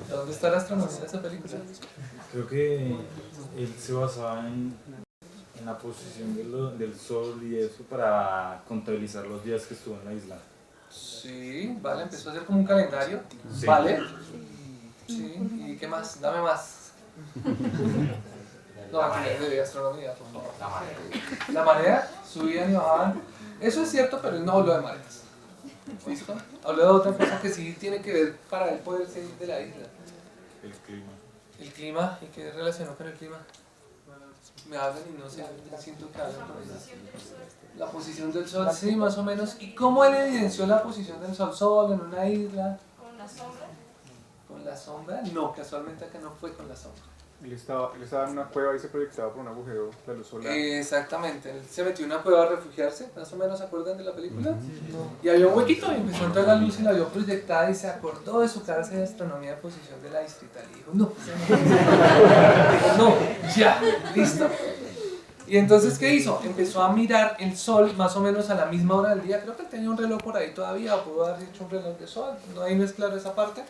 ¿Dónde está la astronomía en esa película? Creo que él se basaba en la posición del sol y eso para contabilizar los días que estuvo en la isla. Sí, vale, empezó a hacer como un calendario. Sí. Vale. Sí, ¿y qué más? Dame más. No, aquí de astronomía, por favor. La marea, subían y bajaban. Eso es cierto, pero él no habló de mareas. ¿Listo? Habló de otra cosa que sí tiene que ver para él poder salir de la isla. El clima. El clima, ¿y qué relacionó con el clima? Me hablan y no sé, siento que hablan por eso. La posición del sol, sí, más o menos. ¿Y cómo él evidenció la posición del sol? ¿Solo en una isla? ¿Con la sombra? ¿Con la sombra? No, casualmente acá no fue con la sombra. Él estaba en una cueva y se proyectaba por un agujero la luz solar. Exactamente, él se metió en una cueva a refugiarse, más o menos se acuerdan de la película. Y había un huequito y empezó a entrar la luz y la vio proyectada y se acordó de su clase de astronomía de posición de la distrital y dijo, no, ya, listo. Y entonces, ¿qué hizo? Empezó a mirar el sol más o menos a la misma hora del día, creo que tenía un reloj por ahí todavía, o pudo haber hecho un reloj de sol, no, ahí no es claro esa parte.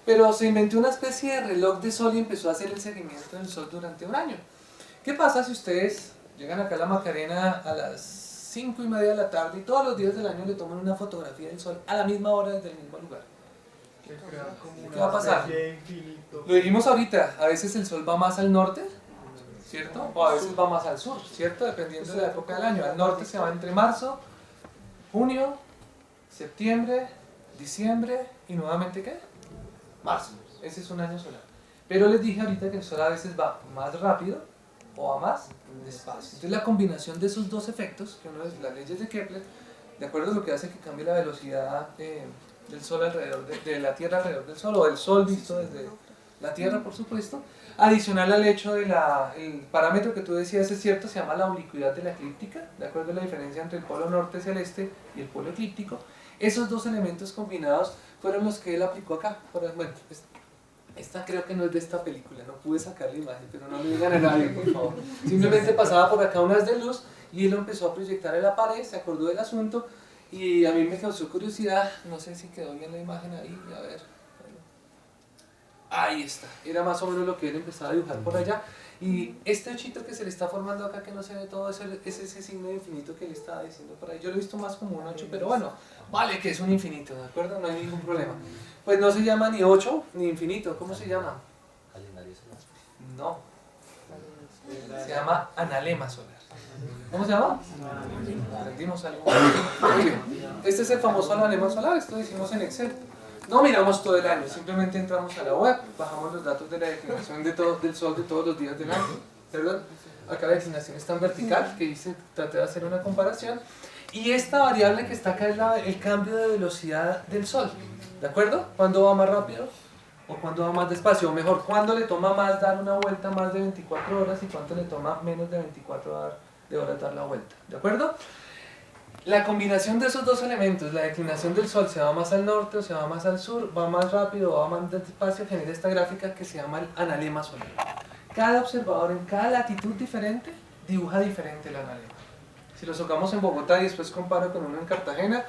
Pero se inventó una especie de reloj de sol y empezó a hacer el seguimiento del sol durante un año. ¿Qué pasa si ustedes llegan acá a la Macarena a las 5:30 de la tarde y todos los días del año le toman una fotografía del sol a la misma hora desde el mismo lugar? ¿Qué va a pasar? Lo dijimos ahorita, a veces el sol va más al norte, ¿cierto? O a veces va más al sur, ¿cierto? Dependiendo de la época del año. Al norte se va entre marzo, junio, septiembre, diciembre y nuevamente ¿qué? Marzo. Ese es un año solar. Pero les dije ahorita que el sol a veces va más rápido o va más despacio. Entonces la combinación de esos dos efectos, que uno es las leyes de Kepler, de acuerdo a lo que hace que cambie la velocidad del sol alrededor de la Tierra alrededor del sol, o del sol visto desde la Tierra, por supuesto, adicional al hecho de el parámetro que tú decías es cierto, se llama la oblicuidad de la eclíptica, de acuerdo a la diferencia entre el polo norte celeste y el polo eclíptico. Esos dos elementos combinados fueron los que él aplicó acá. Bueno, esta creo que no es de esta película, no pude sacar la imagen, pero no le digan a nadie, por favor. Simplemente pasaba por acá unas de luz y él lo empezó a proyectar en la pared, se acordó del asunto y a mí me causó curiosidad, no sé si quedó bien la imagen ahí, a ver. Bueno. Ahí está, era más o menos lo que él empezaba a dibujar por allá. Y este ochito que se le está formando acá, que no se ve todo, es ese signo de infinito que le estaba diciendo por ahí. Yo lo he visto más como un 8, pero bueno, vale que es un infinito, ¿de acuerdo? No hay ningún problema. Pues no se llama ni 8 ni infinito, ¿cómo se llama? Calendario solar. No, se llama analema solar. ¿Cómo se llama? Aprendimos algo. Muy bien. Este es el famoso analema solar, esto lo hicimos en Excel. No miramos todo el año, simplemente entramos a la web, bajamos los datos de la declinación del sol de todos los días del año. ¿Perdón? Acá la declinación está en vertical, que hice, traté de hacer una comparación. Y esta variable que está acá es el cambio de velocidad del sol. ¿De acuerdo? ¿Cuándo va más rápido? ¿O cuándo va más despacio? O mejor, ¿cuándo le toma más dar una vuelta más de 24 horas y cuánto le toma menos de 24 horas dar la vuelta? ¿De acuerdo? La combinación de esos dos elementos, la declinación del sol se va más al norte o se va más al sur, va más rápido o va más despacio, genera esta gráfica que se llama el analema solar. Cada observador en cada latitud diferente dibuja diferente el analema. Si lo sacamos en Bogotá y después comparo con uno en Cartagena,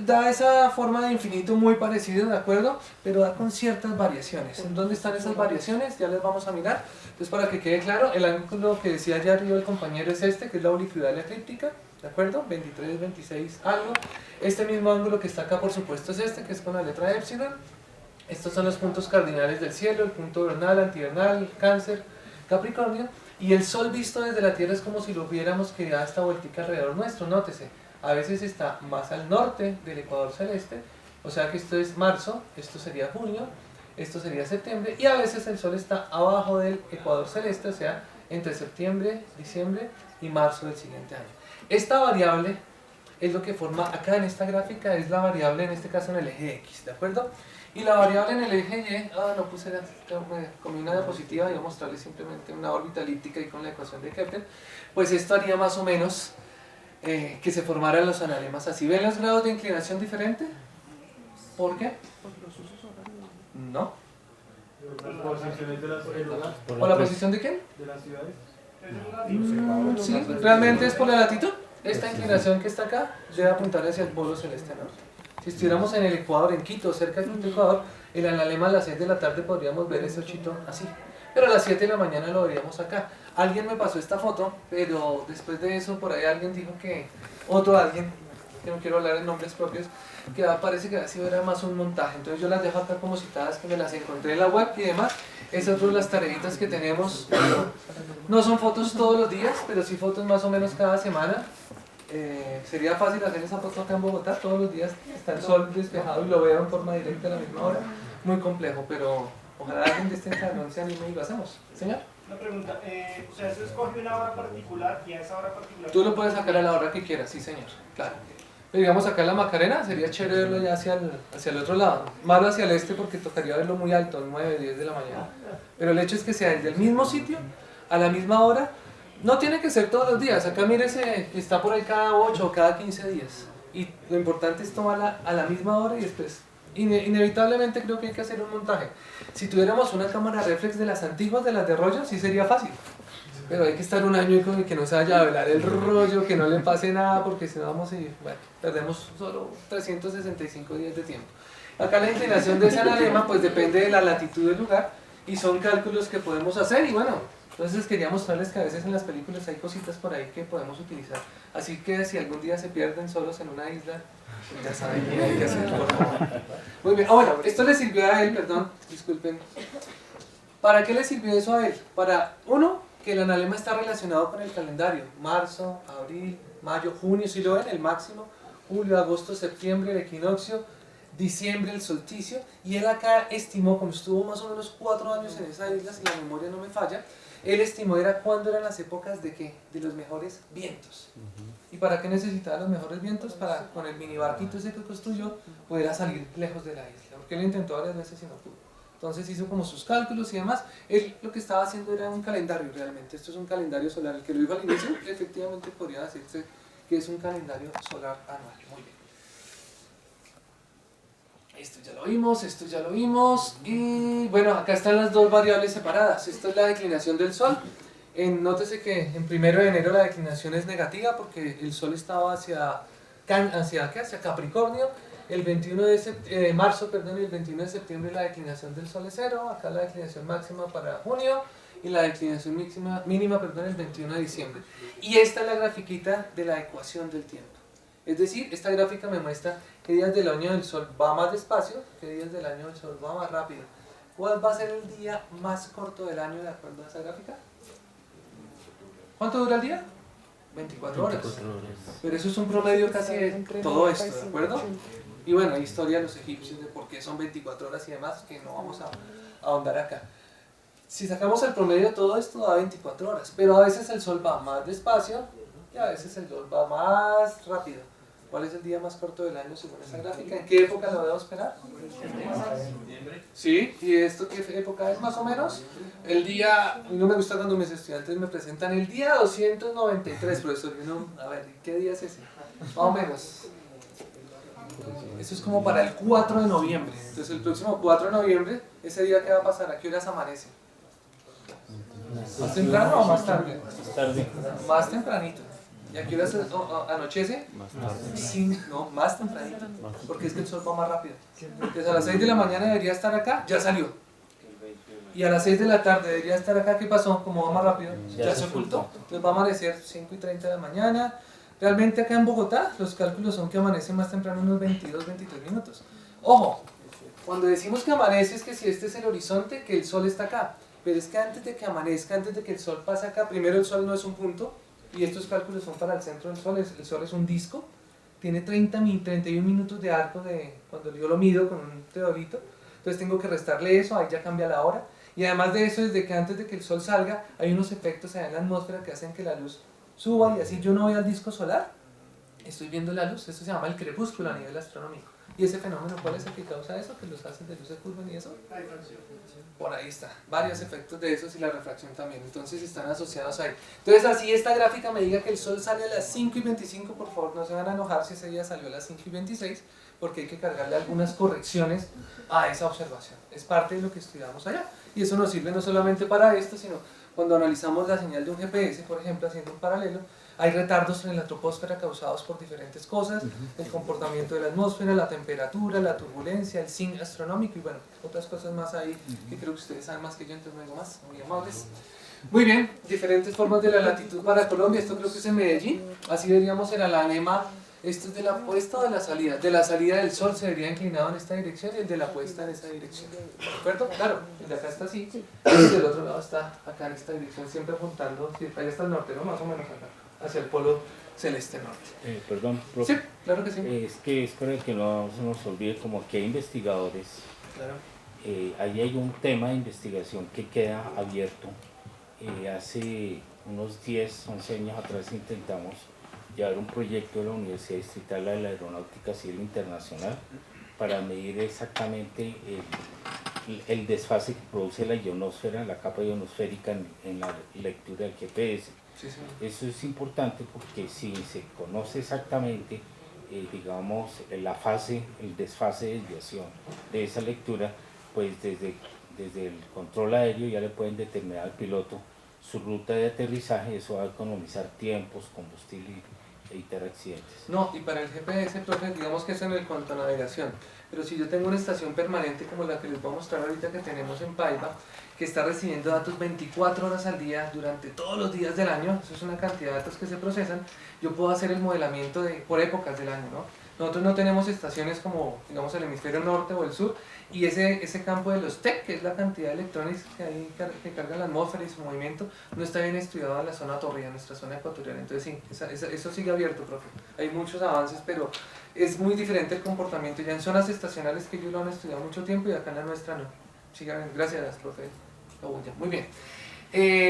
Da esa forma de infinito muy parecida, ¿de acuerdo? Pero da con ciertas variaciones. ¿En dónde están esas variaciones? Ya las vamos a mirar. Entonces, para que quede claro, el ángulo que decía allá arriba el compañero es este, que es la oblicuidad eclíptica, ¿de acuerdo? 23, 26, algo. Este mismo ángulo que está acá, por supuesto, es este, que es con la letra epsilon. Estos son los puntos cardinales del cielo, el punto vernal, antivernal, cáncer, Capricornio. Y el Sol visto desde la Tierra es como si lo viéramos que da esta vueltica alrededor nuestro, nótese. A veces está más al norte del ecuador celeste, o sea que esto es marzo, esto sería junio, esto sería septiembre, y a veces el Sol está abajo del ecuador celeste, o sea, entre septiembre, diciembre y marzo del siguiente año. Esta variable es lo que forma acá en esta gráfica, es la variable en este caso en el eje X, ¿de acuerdo? Y la variable en el eje Y, no puse la, me comí una diapositiva, voy a mostrarles simplemente una órbita elíptica y con la ecuación de Kepler, pues esto haría más o menos que se formaran los analemas así. ¿Ven los grados de inclinación diferente? ¿Por qué? No. Las posiciones de las ciudades. ¿Por la posición de quién? De las ciudades. Sí, realmente es por la latitud. Esta inclinación que está acá debe apuntar hacia el polo celeste norte. Si estuviéramos en el Ecuador, en Quito, cerca del Ecuador, el analema a las 6 de la tarde podríamos ver ese ochito así. Pero a las 7 de la mañana lo veríamos acá. Alguien me pasó esta foto, pero después de eso por ahí alguien dijo que, otro alguien, que no quiero hablar en nombres propios, que parece que así era más un montaje. Entonces yo las dejo acá como citadas, que me las encontré en la web y demás. Esas son las tareitas que tenemos. No son fotos todos los días, pero sí fotos más o menos cada semana. Sería fácil hacer esa foto acá en Bogotá, todos los días está el sol despejado y lo veo en forma directa a la misma hora. Muy complejo, pero ojalá alguien de este salón se anime y lo hacemos. Señor. Una pregunta, o sea, eso escoge una hora particular y a esa hora particular... Tú lo puedes sacar a la hora que quieras, sí señor, claro. Pero digamos acá en la Macarena sería chévere verlo ya hacia el otro lado, malo hacia el este porque tocaría verlo muy alto, 9, 10 de la mañana. Pero el hecho es que sea desde el mismo sitio, a la misma hora, no tiene que ser todos los días, acá mírese, está por ahí cada 8 o cada 15 días. Y lo importante es tomarla a la misma hora y después, inevitablemente creo que hay que hacer un montaje. Si tuviéramos una cámara reflex de las antiguas, de las de rollo, sí sería fácil. Pero hay que estar un año y que no se vaya a velar el rollo, que no le pase nada, porque si no vamos y bueno, perdemos solo 365 días de tiempo. Acá la inclinación de ese analema pues depende de la latitud del lugar y son cálculos que podemos hacer y bueno, entonces quería mostrarles que a veces en las películas hay cositas por ahí que podemos utilizar. Así que si algún día se pierden solos en una isla, ya saben qué hay que hacer, por favor. Muy bien, bueno, esto le sirvió a él, perdón, disculpen. ¿Para qué le sirvió eso a él? Para, uno, que el analema está relacionado con el calendario. Marzo, abril, mayo, junio, si lo ven, el máximo. Julio, agosto, septiembre, el equinoccio. Diciembre, el solsticio. Y él acá estimó, como estuvo más o menos 4 años en esa isla, si la memoria no me falla, él estimó era cuándo eran las épocas de qué, de los mejores vientos. ¿Y para qué necesitaba los mejores vientos? Para con el mini barquito ese que construyó, pudiera salir lejos de la isla. Porque él intentó varias veces y no pudo. Entonces hizo como sus cálculos y demás. Él lo que estaba haciendo era un calendario realmente. Esto es un calendario solar. El que lo dijo al inicio, efectivamente podría decirse que es un calendario solar anual. Muy bien. Esto ya lo vimos. Y bueno, acá están las dos variables separadas. Esta es la declinación del Sol. Nótese que en 1 de enero la declinación es negativa porque el Sol estaba hacia Capricornio. El 21 de marzo, perdón, y el 21 de septiembre la declinación del Sol es 0. Acá la declinación máxima para junio y la declinación mínima, perdón, el 21 de diciembre. Y esta es la grafiquita de la ecuación del tiempo. Es decir, esta gráfica me muestra qué días del año del Sol va más despacio, qué días del año del Sol va más rápido. ¿Cuál va a ser el día más corto del año de acuerdo a esa gráfica? ¿Cuánto dura el día? 24 horas. Pero eso es un promedio casi de todo esto, ¿de acuerdo? Y bueno, hay historia de los egipcios de por qué son 24 horas y demás, que no vamos a ahondar acá. Si sacamos el promedio de todo esto, da 24 horas. Pero a veces el Sol va más despacio y a veces el Sol va más rápido. ¿Cuál es el día más corto del año según esa gráfica? ¿En qué época lo debo esperar? Sí, ¿y esto qué época es más o menos? El día, no me gusta cuando mis estudiantes me presentan el día 293, profesor. A ver, ¿qué día es ese? Más o menos. Eso es como para el 4 de noviembre. Entonces el próximo 4 de noviembre, ese día ¿qué va a pasar? ¿A qué horas amanece? ¿Más temprano o más tarde? Más tarde. Más tempranito. ¿Y a qué hora anochece? Más tarde. Sí, no, más tempranito, porque es que el sol va más rápido. Entonces a las 6 de la mañana debería estar acá, ya salió. Y a las 6 de la tarde debería estar acá, ¿qué pasó? Como va más rápido, ya se ocultó. Entonces va a amanecer 5:30 de la mañana. Realmente acá en Bogotá los cálculos son que amanece más temprano unos 22, 23 minutos. Ojo, cuando decimos que amanece es que si este es el horizonte, que el sol está acá. Pero es que antes de que amanezca, antes de que el sol pase acá, primero el sol no es un punto, y estos cálculos son para el centro del sol, el sol es un disco, tiene 31 minutos de arco cuando yo lo mido con un teodolito, entonces tengo que restarle eso, ahí ya cambia la hora, y además de eso, desde que antes de que el sol salga, hay unos efectos allá en la atmósfera que hacen que la luz suba, y así yo no veo al disco solar, estoy viendo la luz, eso se llama el crepúsculo a nivel astronómico. ¿Y ese fenómeno cuál es el que causa eso? Que los haces de luz se curvan y eso. La difracción. Por ahí está, varios efectos de esos y la refracción también, entonces están asociados ahí. Entonces así esta gráfica me diga que el sol sale a las 5:25, por favor no se van a enojar si ese día salió a las 5:26, porque hay que cargarle algunas correcciones a esa observación. Es parte de lo que estudiamos allá. Y eso nos sirve no solamente para esto, sino cuando analizamos la señal de un GPS, por ejemplo, haciendo un paralelo, hay retardos en la troposfera causados por diferentes cosas, el comportamiento de la atmósfera, la temperatura, la turbulencia, el zinc astronómico y bueno, otras cosas más ahí que creo que ustedes saben más que yo, entonces no vengo más, muy amables. Muy bien, diferentes formas de la latitud para Colombia, esto creo que es en Medellín, así veríamos el alanema, esto es de la puesta o de la salida del sol se vería inclinado en esta dirección y el de la puesta en esa dirección, ¿de acuerdo? Claro, el de acá está así, y del otro lado está acá en esta dirección, siempre apuntando, sí, allá está el norte, ¿no? Más o menos acá, hacia el polo celeste norte. Perdón, profe. Sí, claro que sí. Es que es para que no se nos olvide como que hay investigadores, Claro. ahí hay un tema de investigación que queda abierto. Hace unos 10, 11 años atrás intentamos llevar un proyecto de la Universidad Distrital de la Aeronáutica Civil Internacional para medir exactamente el desfase que produce la ionosfera, la capa ionosférica en la lectura del GPS. Sí, sí. Eso es importante porque si se conoce exactamente, digamos, la fase, el desfase de desviación de esa lectura, pues desde el control aéreo ya le pueden determinar al piloto su ruta de aterrizaje, eso va a economizar tiempos, combustible y evitar accidentes. No, y para el GPS, profe, digamos que es en el cuanto a navegación, pero si yo tengo una estación permanente como la que les voy a mostrar ahorita que tenemos en Paiva, que está recibiendo datos 24 horas al día durante todos los días del año, eso es una cantidad de datos que se procesan, yo puedo hacer el modelamiento por épocas del año, ¿no? Nosotros no tenemos estaciones como, digamos, el hemisferio norte o el sur, y ese campo de los TEC, que es la cantidad de electrones que cargan la atmósfera y su movimiento, no está bien estudiado en la zona tórrida, en nuestra zona ecuatorial. Entonces sí, eso sigue abierto, profe. Hay muchos avances, pero es muy diferente el comportamiento. Ya en zonas estacionales que ellos lo han estudiado mucho tiempo y acá en la nuestra no. Sigan, gracias, profe. Muy bien.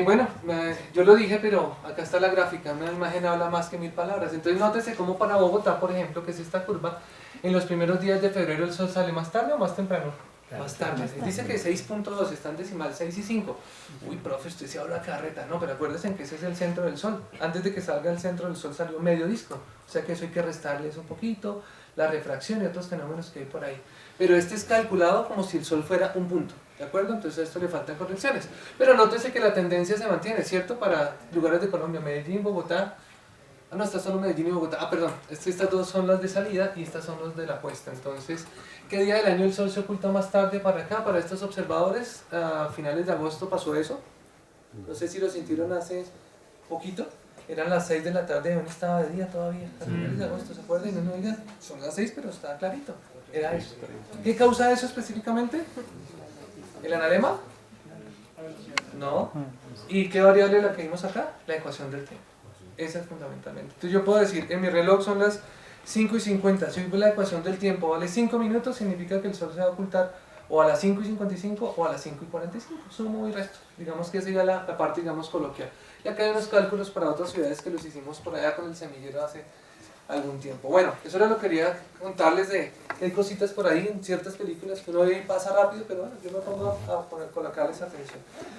Bueno, yo lo dije, pero acá está la gráfica, una imagen habla más que 1000 palabras. Entonces nótese cómo para Bogotá, por ejemplo, que es esta curva, en los primeros días de febrero el sol sale más tarde o más temprano. Más tarde. Dice que 6.2, está en decimal 6 y 5. Uy, profe, usted se habla carreta. No, pero acuérdense que ese es el centro del sol. Antes de que salga el centro del sol salió medio disco. O sea que eso hay que restarles un poquito, la refracción y otros fenómenos que hay por ahí. Pero este es calculado como si el sol fuera un punto. ¿De acuerdo? Entonces a esto le faltan correcciones. Pero nótese que la tendencia se mantiene, ¿cierto? Para lugares de Colombia, Medellín, Bogotá. Ah, no, estas solo Medellín y Bogotá. Ah, perdón. Estas dos son las de salida y estas son las de la puesta. Entonces, ¿qué día del año el sol se oculta más tarde para acá? Para estos observadores, a finales de agosto pasó eso. No sé si lo sintieron hace poquito. Eran las 6 de la tarde, aún estaba de día todavía. A finales de agosto, ¿se acuerdan? Y no digan, son las 6, pero está clarito. Era eso. ¿Qué causa eso específicamente? ¿El analema? No. ¿Y qué variable es la que vimos acá? La ecuación del tiempo. Esa es fundamentalmente. Entonces yo puedo decir, en mi reloj son las 5:50. Si la ecuación del tiempo vale 5 minutos, significa que el sol se va a ocultar o a las 5:55 o a las 5:45. Sumo y resto. Digamos que esa sería la parte, digamos, coloquial. Y acá hay unos cálculos para otras ciudades que los hicimos por allá con el semillero hace algún tiempo. Bueno, eso era lo que quería contarles de que hay cositas por ahí en ciertas películas que uno ve y pasa rápido, pero bueno, yo me pongo a colocarles atención.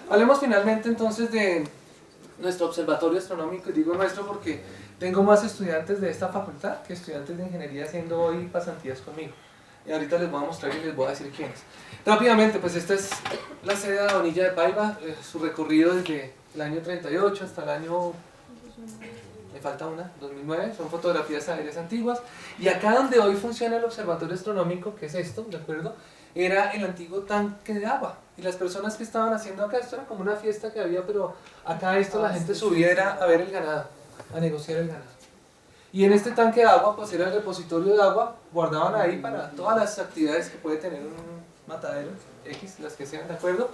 Hablemos finalmente entonces de nuestro observatorio astronómico, y digo nuestro porque tengo más estudiantes de esta facultad que estudiantes de ingeniería haciendo hoy pasantías conmigo. Y ahorita les voy a mostrar y les voy a decir quiénes. Rápidamente, pues esta es la sede de Bonilla de Paiva, su recorrido desde el año 38 hasta el año... me falta una, 2009, son fotografías aéreas antiguas. Y acá donde hoy funciona el observatorio astronómico, que es esto, ¿de acuerdo? Era el antiguo tanque de agua. Y las personas que estaban haciendo acá, esto era como una fiesta que había, pero acá esto la gente subía era a ver el ganado, a negociar el ganado. Y en este tanque de agua, pues era el repositorio de agua, guardaban ahí para todas las actividades que puede tener un matadero, X, las que sean, ¿de acuerdo?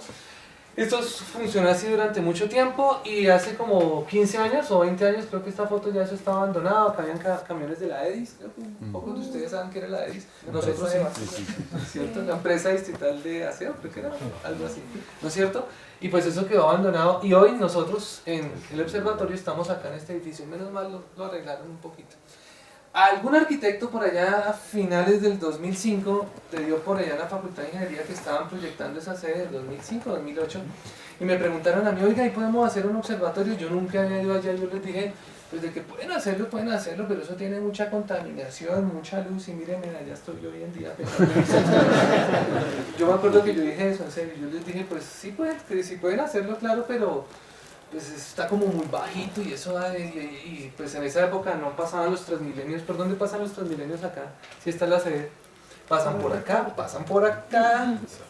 Esto funcionó así durante mucho tiempo y hace como 15 años o 20 años, creo que esta foto ya eso está abandonado, acá habían camiones de la EDIS, creo que pocos de ustedes saben que era la EDIS, nosotros sí, ¿cierto? La empresa distrital de aseo, creo que era algo así, ¿no es cierto? Y pues eso quedó abandonado y hoy nosotros en el observatorio estamos acá en este edificio, menos mal lo arreglaron un poquito. Algún arquitecto por allá a finales del 2005 le dio por allá a la Facultad de Ingeniería que estaban proyectando esa sede del 2005, 2008 y me preguntaron a mí, oiga, ¿y podemos hacer un observatorio? Yo nunca había ido allá, yo les dije, pues de que pueden hacerlo, pero eso tiene mucha contaminación, mucha luz y miren, allá estoy yo hoy en día pensando en eso. Yo me acuerdo que yo dije eso, en serio, yo les dije, pues sí pueden hacerlo, claro, pero pues está como muy bajito y eso, y pues en esa época no pasaban los Transmilenios. ¿Por dónde pasan los Transmilenios acá? Si está la sede, pasan por acá,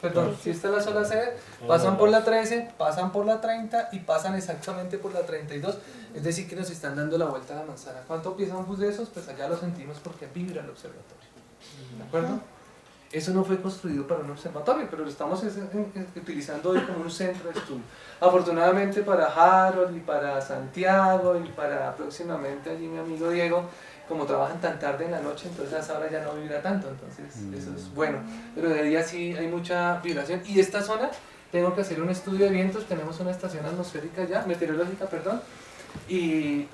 perdón, si está la sola sede, pasan por la 13, pasan por la 30 y pasan exactamente por la 32, es decir que nos están dando la vuelta a la manzana. ¿Cuánto pesa un bus de esos? Pues allá lo sentimos porque vibra el observatorio, ¿de acuerdo? Eso no fue construido para un observatorio, pero lo estamos utilizando hoy como un centro de estudio. Afortunadamente para Harold y para Santiago y para próximamente allí mi amigo Diego, como trabajan tan tarde en la noche, entonces a esa hora ya no vibra tanto, entonces eso es bueno. Pero de día sí hay mucha vibración. Y esta zona, tengo que hacer un estudio de vientos, tenemos una estación atmosférica ya, meteorológica, perdón, y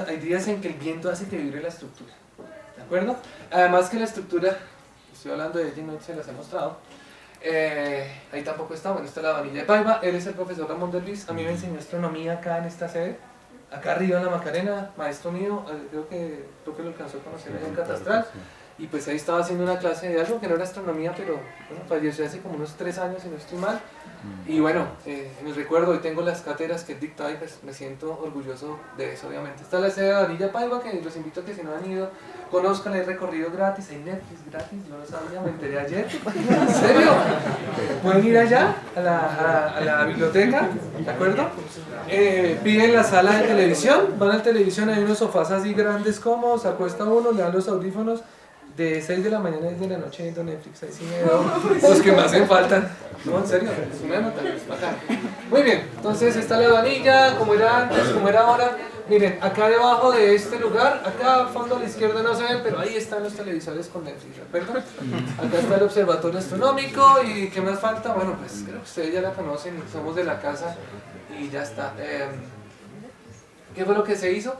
hay días en que el viento hace que vibre la estructura, ¿de acuerdo? Además que la estructura, estoy hablando de ella y no se las he mostrado, ahí tampoco está, bueno, está la Vanilla de Paiva, él es el profesor Ramón de Luis, a mí me enseñó astronomía acá en esta sede, acá arriba en la Macarena, maestro mío, creo que lo alcanzó a conocer allá en Catastral, y pues ahí estaba haciendo una clase de algo que no era astronomía, pero bueno, falleció hace como unos 3 años, si no estoy mal, y bueno, me recuerdo, hoy tengo las cátedras que él dictaba y pues me siento orgulloso de eso, obviamente. Está la sede de Vanilla Paiva, que los invito a que si no han ido, conozcan, hay recorrido gratis, hay Netflix gratis, yo no sabía, me enteré ayer, ¿en serio? Pueden ir allá, a la biblioteca, ¿de acuerdo? Piden la sala de televisión, van a la televisión, hay unos sofás así grandes, cómodos, se acuesta uno, le dan los audífonos, de 6 de la mañana a 10 de la noche viendo Netflix, ahí sí me veo los que me hacen falta. No, en serio, es una nota, es bacán. Muy bien, entonces está la Vanilla, como era antes, como era ahora. Miren, acá debajo de este lugar, acá al fondo a la izquierda no se ven, pero ahí están los televisores con Netflix, ¿de acuerdo? Acá está el observatorio astronómico y ¿qué más falta? Bueno, pues creo que ustedes ya la conocen, somos de la casa y ya está. ¿Qué fue lo que se hizo?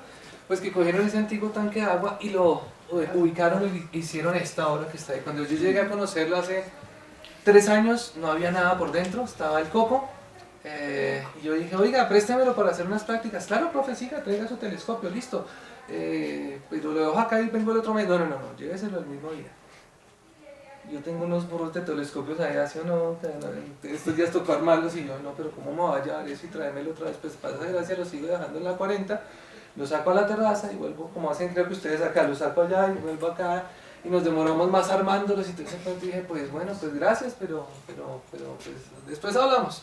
Pues que cogieron ese antiguo tanque de agua y lo ubicaron y hicieron esta obra que está ahí. Cuando yo llegué a conocerlo hace 3 años, no había nada por dentro, estaba el coco. Y yo dije, oiga, préstemelo para hacer unas prácticas. Claro, profe, siga, traiga su telescopio, listo. Pero lo dejo acá y vengo el otro mes. No, lléveselo el mismo día. Yo tengo unos burros de telescopios ahí, así o no, estos días tocó armarlos y yo, no, pero ¿cómo me va a llevar eso y tráemelo otra vez? Pues para esa gracia lo sigo dejando en la 40. Lo saco a la terraza y vuelvo, como hacen creo que ustedes acá, lo saco allá y vuelvo acá y nos demoramos más armándolos y todo ese cuento. Y dije, pues bueno, pues gracias, pero pues después hablamos.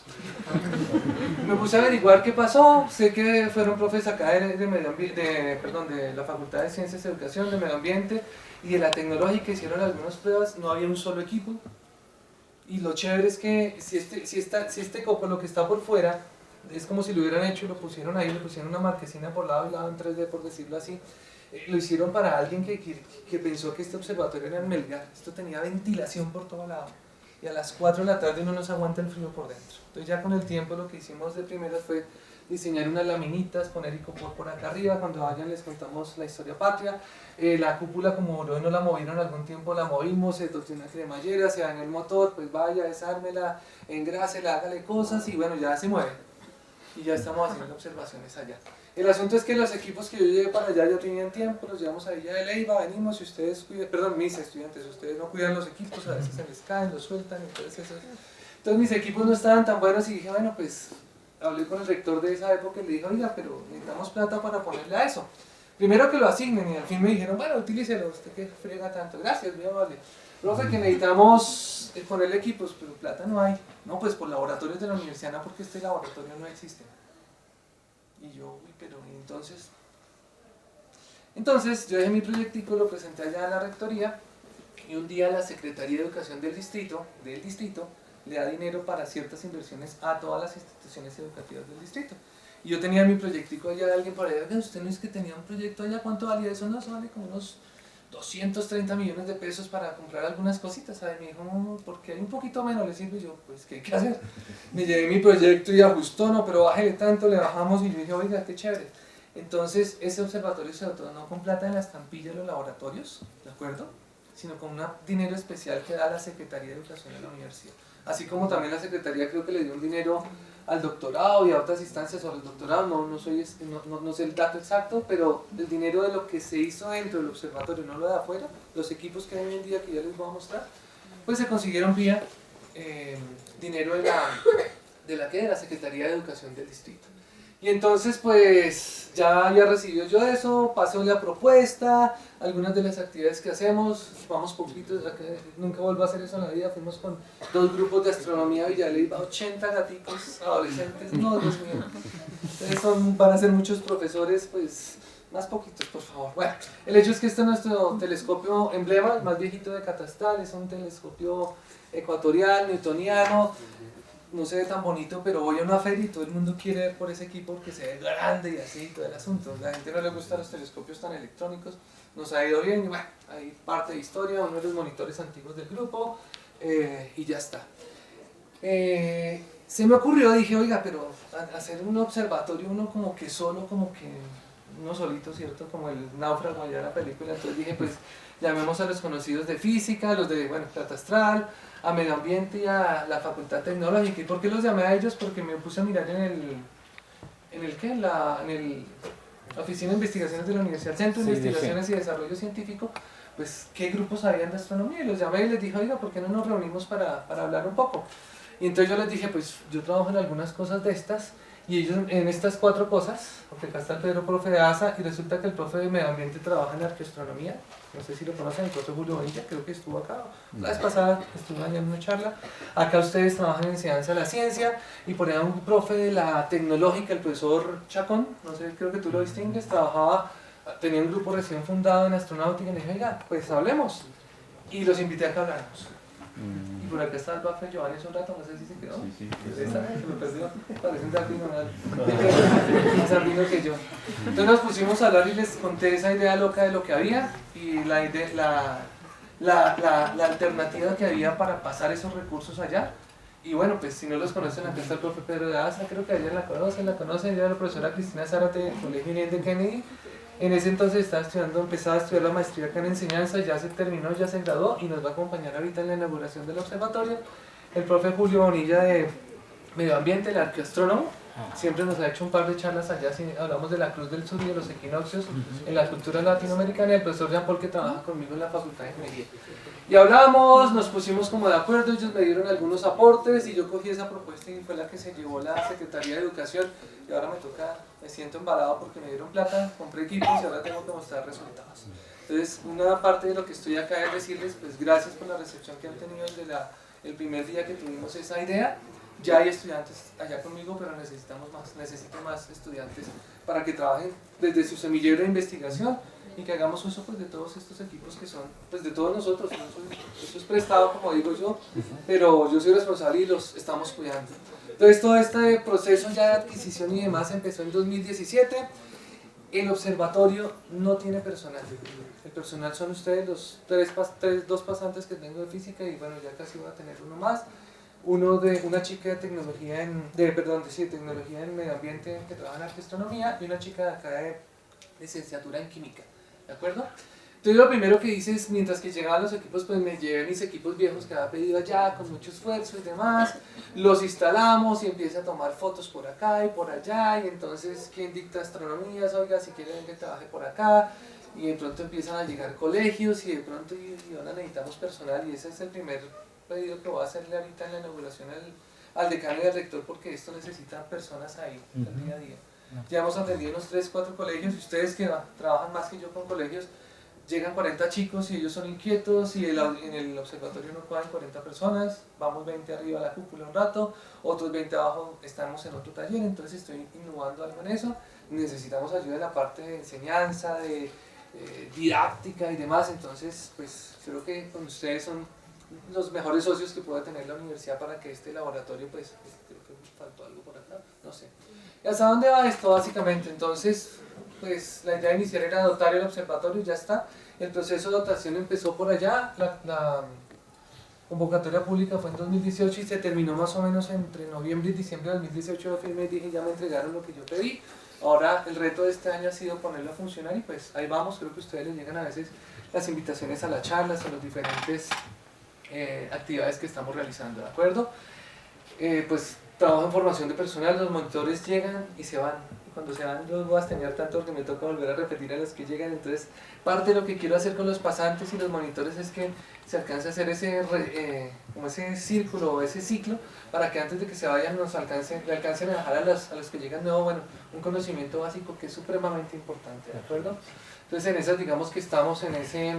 Me puse a averiguar qué pasó, sé que fueron profes acá de la Facultad de Ciencias de Educación, de Medio Ambiente y de la Tecnológica, hicieron algunas pruebas, no había un solo equipo. Y lo chévere es que si este copo, lo que está por fuera, es como si lo hubieran hecho y lo pusieron ahí, le pusieron una marquesina por lado y lado en 3D, por decirlo así. Lo hicieron para alguien que pensó que este observatorio era en Melgar. Esto tenía ventilación por todo lado. Y a las 4 de la tarde uno no se aguanta el frío por dentro. Entonces ya con el tiempo lo que hicimos de primera fue diseñar unas laminitas, poner icopor por acá arriba. Cuando vayan les contamos la historia patria. La cúpula, como no la movieron algún tiempo, la movimos, se torció una cremallera, se dañó el motor, pues vaya, desármela, engrásela, hágale cosas y bueno, ya se mueve. Y ya estamos haciendo observaciones allá. El asunto es que los equipos que yo llevé para allá ya tenían tiempo, los llevamos ahí ya de Leiva, venimos y ustedes cuidan, perdón, mis estudiantes, ustedes no cuidan los equipos, a veces se les caen, los sueltan, entonces mis equipos no estaban tan buenos y dije, bueno, pues hablé con el rector de esa época y le dije, oiga, pero necesitamos plata para ponerle a eso. Primero que lo asignen y al fin me dijeron, bueno, utilícelo, usted que friega tanto. Gracias, muy amable. Profe, que necesitamos ponerle equipos, pero plata no hay. No, pues por laboratorios de la universidad, no, porque este laboratorio no existe. Y yo, uy, pero entonces... Entonces yo dejé mi proyectico, lo presenté allá a la rectoría y un día la Secretaría de Educación del distrito le da dinero para ciertas inversiones a todas las instituciones educativas del distrito. Y yo tenía mi proyectico allá de alguien por allá, usted no es que tenía un proyecto allá, ¿cuánto valía eso? No, eso vale como unos 230 millones de pesos para comprar algunas cositas. ¿Sabe? Me dijo, no, porque hay un poquito menos, le sirve. Y yo, pues, ¿qué hay que hacer? Me llevé mi proyecto y ajustó, no, pero bájale tanto, le bajamos y yo dije, oiga, qué chévere. Entonces, ese observatorio se dotó no con plata en la estampilla de los laboratorios, ¿de acuerdo? Sino con un dinero especial que da la Secretaría de Educación de la universidad. Así como también la Secretaría creo que le dio un dinero al doctorado y a otras instancias sobre el doctorado, no sé el dato exacto, pero el dinero de lo que se hizo dentro del observatorio, no lo de afuera, los equipos que hay hoy en día que ya les voy a mostrar, pues se consiguieron vía dinero de la Secretaría de Educación del distrito. Y entonces pues ya había recibido yo eso, pasó la propuesta, algunas de las actividades que hacemos, vamos poquitos, nunca vuelvo a hacer eso en la vida, fuimos con 2 grupos de astronomía a Villalba, 80 gatitos adolescentes, no, Dios mío, ustedes van a ser muchos profesores, pues más poquitos por favor. Bueno, el hecho es que este es nuestro telescopio emblema, el más viejito de Catastral, es un telescopio ecuatorial, newtoniano. No se ve tan bonito, pero voy a una feria y todo el mundo quiere ver por ese equipo porque se ve grande y así, todo el asunto. La gente no le gusta los telescopios tan electrónicos, nos ha ido bien y bueno, hay parte de historia, uno de los monitores antiguos del grupo y ya está. Se me ocurrió, dije, oiga, pero hacer un observatorio uno como que solo, como que uno solito, ¿cierto? Como el náufrago allá en la película, entonces dije, pues llamemos a los conocidos de física, los de, bueno, Catastral, a medio ambiente y a la facultad tecnológica. ¿Y por qué los llamé a ellos? Porque me puse a mirar en la Oficina de Investigaciones de la Universidad, Centro de Investigaciones y Desarrollo Científico, pues qué grupos habían de astronomía, y los llamé y les dije, oiga, ¿por qué no nos reunimos para hablar un poco? Y entonces yo les dije, pues yo trabajo en algunas cosas de estas, y ellos en estas 4 cosas, porque acá está el Pedro, profe de ASA, y resulta que el profe de medio ambiente trabaja en arqueoastronomía, no sé si lo conocen, el profe Julio Bonilla, creo que estuvo acá, la vez pasada estuvo allá en una charla, acá ustedes trabajan en enseñanza de la ciencia, y por allá un profe de la tecnológica, el profesor Chacón, no sé, creo que tú lo distingues, tenía un grupo recién fundado en astronáutica, y le dije, oiga, pues hablemos, y los invité a que habláramos. Y por acá está el Baffer Giovanni hace un rato, no sé si se quedó. Sí. Se me perdió, parece un sardino, más sardino que yo. Entonces nos pusimos a hablar y les conté esa idea loca de lo que había y la alternativa que había para pasar esos recursos allá. Y bueno, pues si no los conocen, acá está el profe Pedro de Asa, creo que ayer la conocen, ya la profesora Cristina Zárate del Colegio Inés de Kennedy. En ese entonces empezaba a estudiar la maestría acá en enseñanza, ya se terminó, ya se graduó y nos va a acompañar ahorita en la inauguración del observatorio. El profe Julio Bonilla de Medio Ambiente, el arqueoastrónomo, siempre nos ha hecho un par de charlas allá, hablamos de la Cruz del Sur y de los equinoccios en la cultura latinoamericana, y el profesor Jean Paul que trabaja conmigo en la Facultad de Ingeniería. Y hablamos, nos pusimos como de acuerdo, ellos me dieron algunos aportes y yo cogí esa propuesta y fue la que se llevó la Secretaría de Educación y ahora me siento embalado porque me dieron plata, compré equipos y ahora tengo que mostrar resultados. Entonces, una parte de lo que estoy acá es decirles, pues gracias por la recepción que han tenido desde el primer día que tuvimos esa idea. Ya hay estudiantes allá conmigo, pero necesito más estudiantes para que trabajen desde su semillero de investigación y que hagamos uso pues, de todos estos equipos que son pues, de todos nosotros. Eso es prestado, como digo yo, pero yo soy responsable y los estamos cuidando. Entonces todo este proceso ya de adquisición y demás empezó en 2017. El observatorio no tiene personal. El personal son ustedes, los dos pasantes que tengo de física y bueno, ya casi voy a tener uno más. Uno de una chica de tecnología tecnología en medio ambiente que trabaja en arqueoastronomía y una chica de acá de licenciatura en química, ¿de acuerdo? Entonces lo primero que hice es, mientras que llegaban los equipos, pues me llevé mis equipos viejos que había pedido allá con mucho esfuerzo y demás, los instalamos y empiezo a tomar fotos por acá y por allá, y entonces, ¿quién dicta astronomías? Oiga, si quieren que trabaje por acá, y de pronto empiezan a llegar colegios y de pronto ahora necesitamos personal, y ese es el primer pedido que voy a hacerle ahorita en la inauguración al decano y al rector, porque esto necesita personas ahí el día a día. Ya hemos atendido unos 3, 4 colegios, y ustedes que trabajan más que yo con colegios, llegan 40 chicos y ellos son inquietos, y en el observatorio no caben 40 personas, vamos 20 arriba a la cúpula un rato, otros 20 abajo, estamos en otro taller, entonces estoy innovando algo en eso. Necesitamos ayuda en la parte de enseñanza, de didáctica y demás, entonces pues creo que con ustedes son los mejores socios que pueda tener la universidad para que este laboratorio, pues creo que me faltó algo por acá, no sé. ¿Y hasta dónde va esto básicamente? Entonces, pues la idea inicial era dotar el observatorio, ya está. El proceso de dotación empezó por allá, la convocatoria pública fue en 2018 y se terminó más o menos entre noviembre y diciembre de 2018. Yo firmé y dije, ya me entregaron lo que yo pedí. Ahora el reto de este año ha sido ponerlo a funcionar y pues ahí vamos. Creo que a ustedes les llegan a veces las invitaciones a las charlas, a las diferentes actividades que estamos realizando, ¿de acuerdo? Pues trabajo en formación de personal, los monitores llegan y se van. Cuando se van los voy a extrañar tanto porque me toca volver a repetir a los que llegan. Entonces parte de lo que quiero hacer con los pasantes y los monitores es que se alcance a hacer como ese círculo o ese ciclo para que antes de que se vayan le alcancen a dejar a los que llegan nuevo, bueno, un conocimiento básico que es supremamente importante, ¿de acuerdo? Entonces en esas digamos que estamos en ese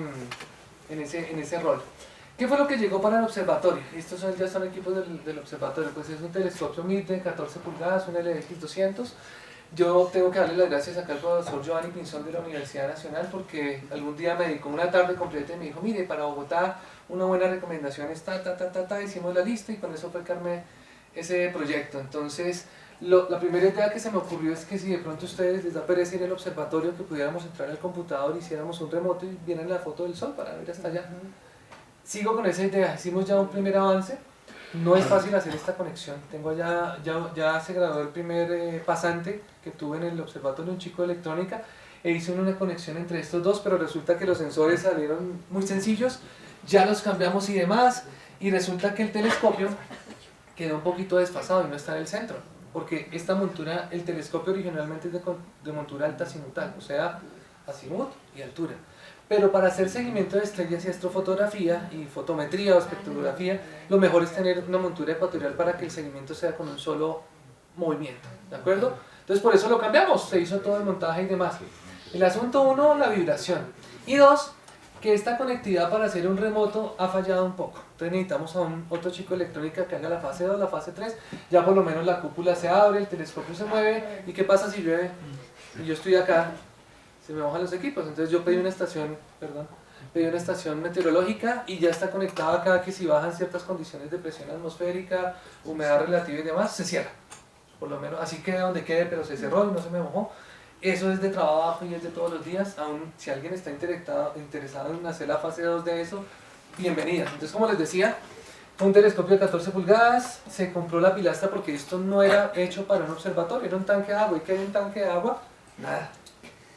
rol. ¿Qué fue lo que llegó para el observatorio? Estos ya son equipos del observatorio, pues es un telescopio MIT de 14 pulgadas, un LX200. Yo tengo que darle las gracias acá al profesor Giovanni Pinzón de la Universidad Nacional porque algún día me dedicó una tarde completa y me dijo, mire, para Bogotá una buena recomendación es hicimos la lista y con eso fue que armé ese proyecto. Entonces, la primera idea que se me ocurrió es que si de pronto a ustedes les da pereza ir al observatorio, que pudiéramos entrar al computador, hiciéramos un remoto y vieran la foto del sol para ver hasta allá. Sigo con esa idea, hicimos ya un primer avance. No es fácil hacer esta conexión. Ya se graduó el primer pasante que tuve en el observatorio, un chico de electrónica, e hizo una conexión entre estos dos, pero resulta que los sensores salieron muy sencillos, ya los cambiamos y demás, y resulta que el telescopio quedó un poquito desfasado y no está en el centro, porque esta montura, el telescopio originalmente es de montura alta azimutal, o sea, azimut y altura. Pero para hacer seguimiento de estrellas y astrofotografía y fotometría o espectrografía, lo mejor es tener una montura ecuatorial para que el seguimiento sea con un solo movimiento, ¿de acuerdo? Entonces por eso lo cambiamos, se hizo todo el montaje y demás. El asunto 1, la vibración. Y 2, que esta conectividad para hacer un remoto ha fallado un poco. Entonces necesitamos a otro chico de electrónica que haga la fase 2, la fase 3, ya por lo menos la cúpula se abre, el telescopio se mueve, ¿y qué pasa si llueve? Y yo estoy acá, se me mojan los equipos. Entonces yo pedí una estación meteorológica y ya está conectada acá que si bajan ciertas condiciones de presión atmosférica, humedad relativa y demás, se cierra. Por lo menos así queda donde quede, pero se cerró y no se me mojó. Eso es de trabajo y es de todos los días. Aún si alguien está interesado en hacer la fase 2 de eso, bienvenida. Entonces, como les decía, fue un telescopio de 14 pulgadas, se compró la pilastra porque esto no era hecho para un observatorio, era un tanque de agua. ¿Y qué hay en un tanque de agua? Nada.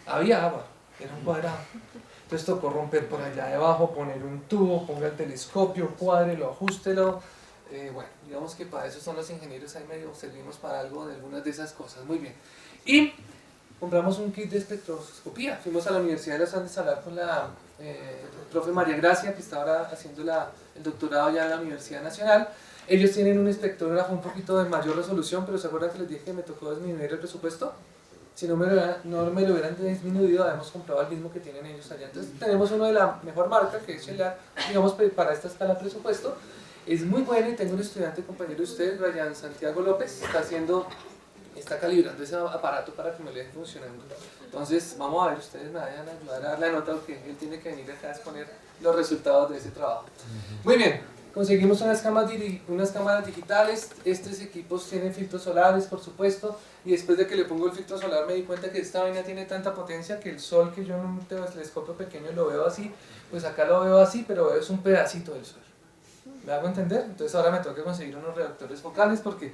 Había agua, era un cuadrado. Entonces tocó romper por allá debajo, poner un tubo, ponga el telescopio, cuádrelo, ajústelo. Bueno, digamos que para eso son los ingenieros, ahí medio servimos para algo de algunas de esas cosas. Muy bien. Y compramos un kit de espectroscopía. Fuimos a la Universidad de los Andes a hablar con la profe María Gracia, que está ahora haciendo el doctorado ya en la Universidad Nacional. Ellos tienen un espectrógrafo un poquito de mayor resolución, pero ¿se acuerdan que les dije que me tocó disminuir el presupuesto? Si no me lo hubieran disminuido, habíamos comprado el mismo que tienen ellos allá. Entonces tenemos uno de la mejor marca, que es Shelar, digamos, para esta escala de presupuesto. Es muy bueno y tengo un estudiante compañero de ustedes, Ryan Santiago López, está calibrando ese aparato para que me lo deje funcionando. Entonces vamos a ver, ustedes me vayan a ayudar a dar la nota porque él tiene que venir acá a exponer los resultados de ese trabajo. Muy bien, conseguimos unas cámaras digitales. Estos equipos tienen filtros solares, por supuesto, y después de que le pongo el filtro solar me di cuenta que esta vaina tiene tanta potencia que el sol, que yo en un telescopio pequeño lo veo así, pues acá lo veo así, pero veo es un pedacito del sol. ¿Me hago entender? Entonces ahora me toca conseguir unos reactores focales porque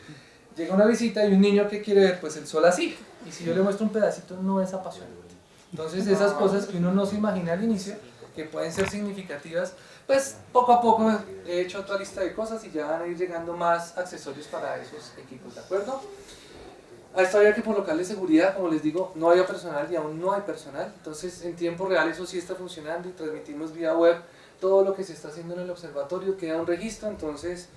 llega una visita y un niño que quiere ver pues el sol así, y si yo le muestro un pedacito no es apasionante. Entonces esas cosas que uno no se imagina al inicio, que pueden ser significativas, pues poco a poco he hecho otra lista de cosas y ya van a ir llegando más accesorios para esos equipos, ¿de acuerdo? A esto había que colocarle seguridad, como les digo, no había personal y aún no hay personal, entonces en tiempo real eso sí está funcionando y transmitimos vía web todo lo que se está haciendo en el observatorio, queda un registro. Entonces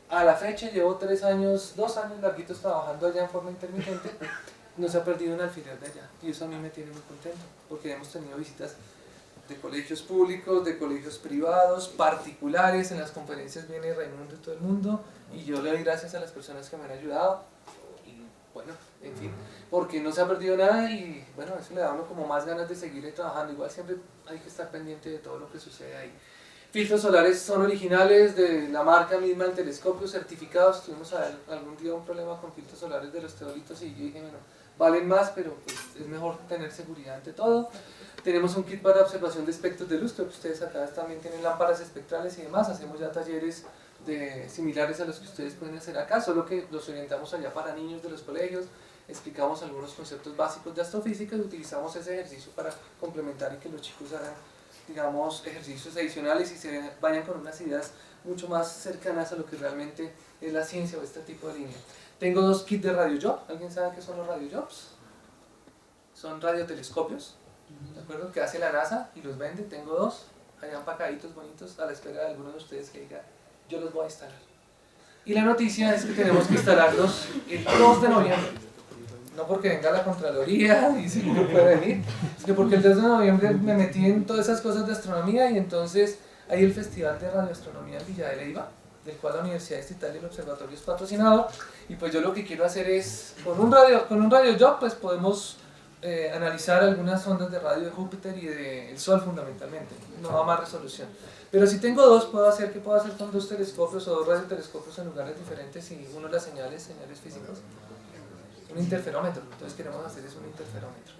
a la fecha llevo 2 años larguitos trabajando allá en forma intermitente. no se ha perdido un alfiler de allá, y eso a mí me tiene muy contento, porque hemos tenido visitas de colegios públicos, de colegios privados, particulares. En las conferencias viene Raimundo y todo el mundo, y yo le doy gracias a las personas que me han ayudado, y bueno, en fin, porque no se ha perdido nada, y bueno, eso le da a uno como más ganas de seguir trabajando. Igual siempre hay que estar pendiente de todo lo que sucede ahí. Filtros solares son originales de la marca misma del telescopio, certificados. Tuvimos algún día un problema con filtros solares de los teólitos, y yo dije, bueno, valen más, pero pues es mejor tener seguridad ante todo. Tenemos un kit para observación de espectros de luz, creo que ustedes acá también tienen lámparas espectrales y demás. Hacemos ya talleres similares a los que ustedes pueden hacer acá, solo que los orientamos allá para niños de los colegios, explicamos algunos conceptos básicos de astrofísica y utilizamos ese ejercicio para complementar y que los chicos hagan, digamos, ejercicios adicionales y se vayan con unas ideas mucho más cercanas a lo que realmente es la ciencia o este tipo de línea. Tengo 2 kits de radiojob. ¿Alguien sabe qué son los radiojobs? Son radiotelescopios, ¿de acuerdo? Que hace la NASA y los vende. Tengo 2 allá empacaditos, bonitos, a la espera de alguno de ustedes que diga, yo los voy a instalar. Y la noticia es que tenemos que instalarlos el 2 de noviembre. No porque venga la Contraloría y si no puede venir, sino porque el 2 de noviembre me metí en todas esas cosas de astronomía, y entonces hay el Festival de Radioastronomía en Villa de Leyva, del cual la Universidad Distrital y el Observatorio es patrocinador, y pues yo lo que quiero hacer es, con un radiojob, pues podemos analizar algunas ondas de radio de Júpiter y del Sol fundamentalmente, no a más resolución. Pero si tengo 2, puedo hacer con 2 telescopios o 2 radiotelescopios en lugares diferentes, y uno las señales físicas. Un interferómetro, entonces queremos hacer es un interferómetro.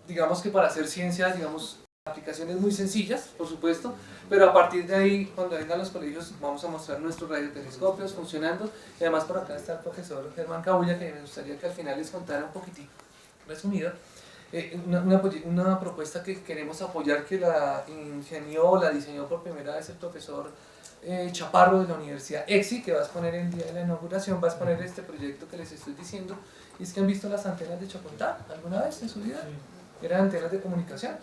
Digamos que para hacer ciencia, digamos, aplicaciones muy sencillas, por supuesto, pero a partir de ahí, cuando vengan los colegios, vamos a mostrar nuestros radiotelescopios funcionando, y además por acá está el profesor Germán Cabulla, que me gustaría que al final les contara un poquitito, resumida, una propuesta que queremos apoyar, que la ingenió, la diseñó por primera vez el profesor Chaparro de la Universidad EXI, que va a exponer el día de la inauguración, va a exponer este proyecto que les estoy diciendo. Y es que han visto las antenas de Chocontá alguna vez en su vida, eran antenas de comunicación.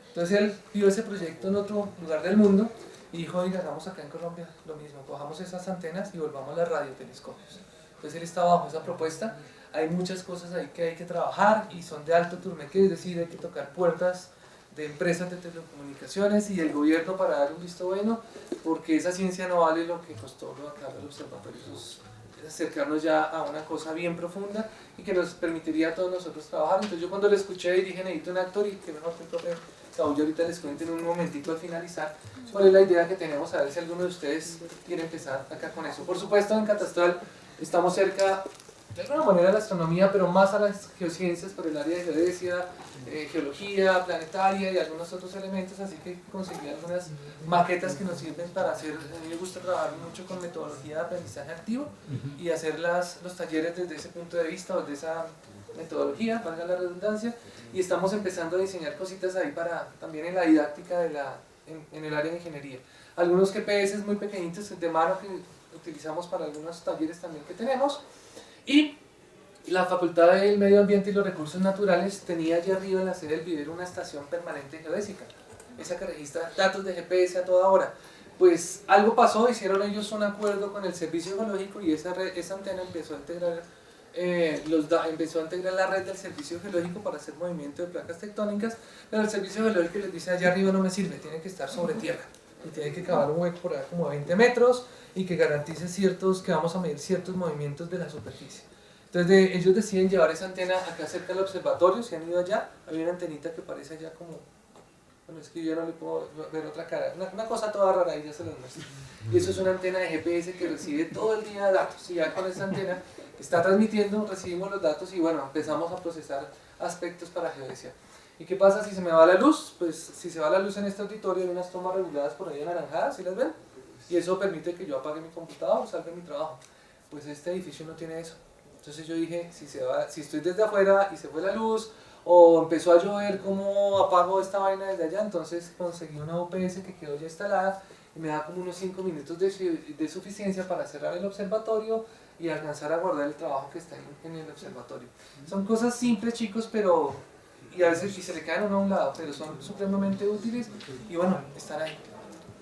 Entonces él vio ese proyecto en otro lugar del mundo y dijo, oiga, hagamos acá en Colombia lo mismo, cojamos esas antenas y volvamos a los radiotelescopios. Entonces él estaba bajo esa propuesta. Hay muchas cosas ahí que hay que trabajar y son de alto turmeque, es decir, hay que tocar puertas de empresas de telecomunicaciones y del gobierno para dar un visto bueno, porque esa ciencia no vale lo que costó lo acá del observatorio. Es acercarnos ya a una cosa bien profunda y que nos permitiría a todos nosotros trabajar. Entonces yo cuando lo escuché y dije, necesito un actor, y que mejor que el profe Cabulla ahorita les cuente en un momentito al finalizar cuál es la idea que tenemos, a ver si alguno de ustedes quiere empezar acá con eso. Por supuesto, en Catastral estamos cerca de alguna manera de la astronomía, pero más a las geociencias por el área de geodesia, geología planetaria y algunos otros elementos, así que conseguí algunas maquetas que nos sirven para hacer. A mí me gusta trabajar mucho con metodología de aprendizaje activo y hacer los talleres desde ese punto de vista o desde esa metodología, valga la redundancia, y estamos empezando a diseñar cositas ahí para también en la didáctica en el área de ingeniería. Algunos GPS muy pequeñitos de mano que utilizamos para algunos talleres también que tenemos. Y la Facultad del Medio Ambiente y los Recursos Naturales tenía allá arriba en la sede del vivero una estación permanente geodésica, esa que registra datos de GPS a toda hora. Pues algo pasó, hicieron ellos un acuerdo con el Servicio Geológico y esa antena empezó a integrar la red del Servicio Geológico para hacer movimiento de placas tectónicas, pero el Servicio Geológico les dice, allá arriba no me sirve, tiene que estar sobre tierra y tiene que cavar un hueco por ahí como 20 metros y que garantice que vamos a medir ciertos movimientos de la superficie. Entonces ellos deciden llevar esa antena acá cerca del observatorio. Si han ido allá, hay una antenita que parece allá como, bueno, es que yo no le puedo ver otra cara, una cosa toda rara, y ya se los muestro. Y eso es una antena de GPS que recibe todo el día datos, y ya con esa antena que está transmitiendo, recibimos los datos y bueno, empezamos a procesar aspectos para geodesia. ¿Y qué pasa si se me va la luz? Pues si se va la luz en este auditorio hay unas tomas reguladas por ahí anaranjadas, ¿sí las ven? Y eso permite que yo apague mi computador, salga mi trabajo. Pues este edificio no tiene eso. Entonces yo dije, si estoy desde afuera y se fue la luz, o empezó a llover, ¿cómo apago esta vaina desde allá? Entonces conseguí una UPS que quedó ya instalada y me da como unos 5 minutos de suficiencia para cerrar el observatorio y alcanzar a guardar el trabajo que está en el observatorio. Son cosas simples, chicos, pero y a veces se le caen uno a un lado, pero son supremamente útiles y bueno, están ahí.